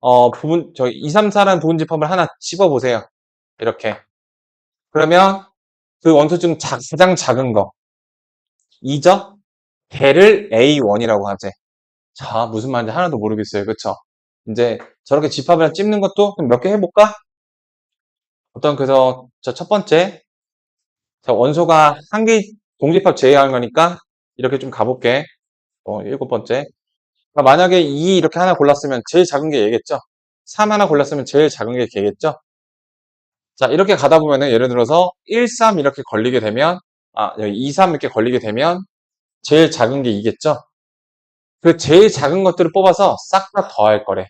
[SPEAKER 1] 2, 3, 4라는 부분집합을 하나 씹어보세요. 이렇게. 그러면 그 원소 중 가장 작은 거. 2죠? 걔를 A1이라고 하재. 자, 무슨 말인지 하나도 모르겠어요. 그쵸? 이제 저렇게 집합이랑 찝는 것도 몇 개 해볼까? 그래서 저 첫 번째. 자, 원소가 한 개 공집합 제외하는 거니까 이렇게 좀 가볼게. 7번째. 만약에 2 이렇게 하나 골랐으면 제일 작은 게 얘겠죠? 3 하나 골랐으면 제일 작은 게 걔겠죠? 자, 이렇게 가다 보면은 예를 들어서 1, 3 이렇게 걸리게 되면, 여기 2, 3 이렇게 걸리게 되면 제일 작은 게 2겠죠? 그 제일 작은 것들을 뽑아서 싹 다 더할 거래.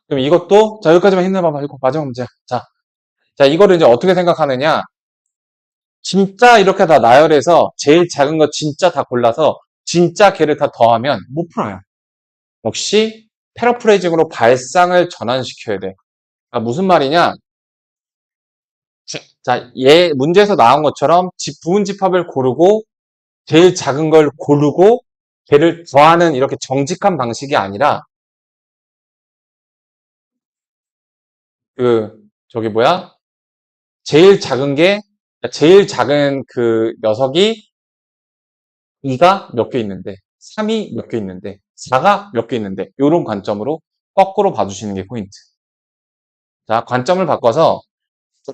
[SPEAKER 1] 그럼 이것도, 자, 여기까지만 힘내봐봐. 이거 마지막 문제야. 자, 이거를 이제 어떻게 생각하느냐. 진짜 이렇게 다 나열해서 제일 작은 거 진짜 다 골라서 진짜 걔를 다 더하면 못 풀어요. 역시 패러프레이징으로 발상을 전환시켜야 돼. 무슨 말이냐? 자, 문제에서 나온 것처럼 부분 집합을 고르고 제일 작은 걸 고르고 걔를 더하는 이렇게 정직한 방식이 아니라 저기 뭐야? 제일 작은 그 녀석이 2가 몇 개 있는데, 3이 몇 개 있는데, 4가 몇 개 있는데, 이런 관점으로 거꾸로 봐주시는 게 포인트. 자, 관점을 바꿔서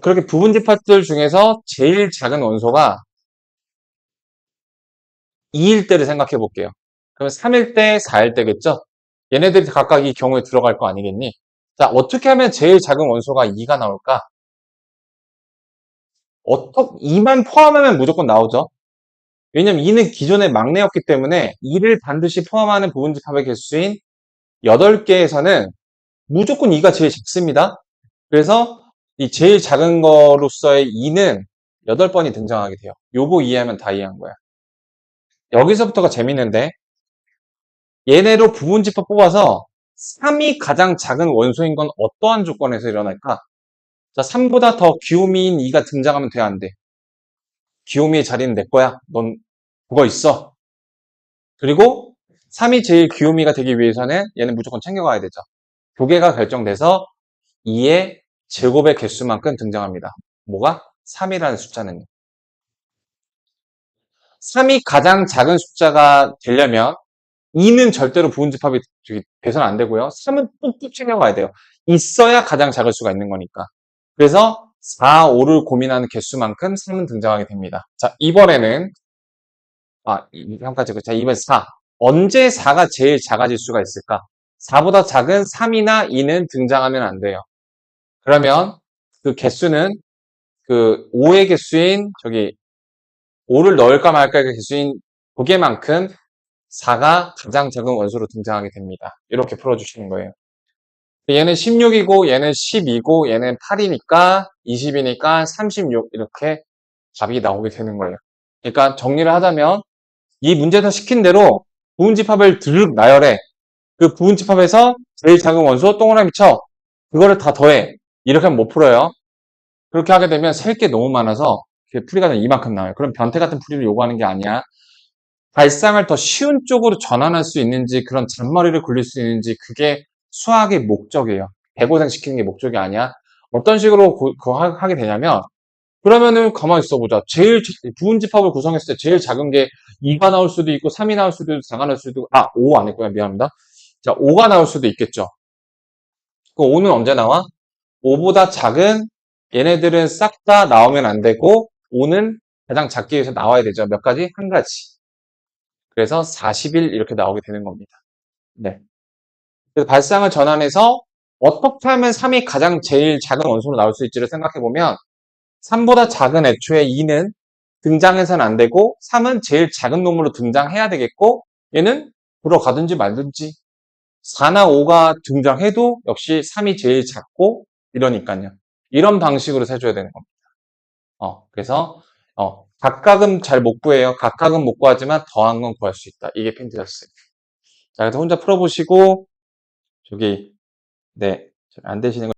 [SPEAKER 1] 그렇게 부분 집합들 중에서 제일 작은 원소가 2일 때를 생각해 볼게요. 그러면 3일 때, 4일 때겠죠? 얘네들이 각각 이 경우에 들어갈 거 아니겠니? 자, 어떻게 하면 제일 작은 원소가 2가 나올까? 2만 포함하면 무조건 나오죠. 왜냐면 2는 기존의 막내였기 때문에 2를 반드시 포함하는 부분집합의 개수인 8개에서는 무조건 2가 제일 작습니다. 그래서 이 제일 작은 거로서의 2는 8번이 등장하게 돼요. 요거 이해하면 다 이해한 거야. 여기서부터가 재밌는데 얘네로 부분집합 뽑아서 3이 가장 작은 원소인 건 어떠한 조건에서 일어날까? 자, 3보다 더 귀요미인 2가 등장하면 돼, 안 돼? 귀요미의 자리는 내 거야. 넌 그거 있어. 그리고 3이 제일 귀요미가 되기 위해서는 얘는 무조건 챙겨가야 되죠. 두 개가 결정돼서 2의 제곱의 개수만큼 등장합니다. 뭐가? 3이라는 숫자는. 3이 가장 작은 숫자가 되려면 2는 절대로 부분집합이 돼서는 안 되고요. 3은 꼭꼭 챙겨가야 돼요. 있어야 가장 작을 수가 있는 거니까. 그래서 4, 5를 고민하는 개수만큼 3은 등장하게 됩니다. 자, 이번에는 한 가지. 자, 이번 4. 언제 4가 제일 작아질 수가 있을까? 4보다 작은 3이나 2는 등장하면 안 돼요. 그러면 그 개수는 5의 개수인 5를 넣을까 말까의 개수인 2개만큼 4가 가장 작은 원소로 등장하게 됩니다. 이렇게 풀어주시는 거예요. 얘는 16이고 얘는 12고 얘는 8이니까 20이니까 36 이렇게 답이 나오게 되는 거예요. 그러니까 정리를 하자면 이 문제에서 시킨 대로 부분집합을 드륵 나열해. 그 부분집합에서 제일 작은 원소 동그라미 쳐. 그거를 다 더해. 이렇게 하면 못 풀어요. 그렇게 하게 되면 셀 게 너무 많아서 풀이가 이만큼 나와요. 그럼 변태 같은 풀이를 요구하는 게 아니야. 발상을 더 쉬운 쪽으로 전환할 수 있는지 그런 잔머리를 굴릴 수 있는지 그게 수학의 목적이에요. 대고생 시키는 게 목적이 아니야. 어떤 식으로 하게 되냐면, 그러면은 가만히 있어보자. 부분집합을 구성했을 때 제일 작은 게 2가 나올 수도 있고, 3이 나올 수도 있고, 4가 나올 수도 있고, 5 안 했구나. 미안합니다. 자, 5가 나올 수도 있겠죠. 그 5는 언제 나와? 5보다 작은 얘네들은 싹 다 나오면 안 되고, 5는 가장 작기 위해서 나와야 되죠. 몇 가지? 한 가지. 그래서 41 이렇게 나오게 되는 겁니다. 네. 그래서 발상을 전환해서 어떻게 하면 3이 가장 제일 작은 원소로 나올 수 있지를 생각해 보면 3보다 작은 애초에 2는 등장해서는 안 되고 3은 제일 작은 놈으로 등장해야 되겠고 얘는 들어가든지 말든지 4나 5가 등장해도 역시 3이 제일 작고 이러니까요. 이런 방식으로 세줘야 되는 겁니다. 그래서 각각은 잘 못 구해요. 각각은 못 구하지만 더한 건 구할 수 있다. 이게 핀트였어요. 자, 그래서 혼자 풀어보시고 저기 네, 안 되시는 거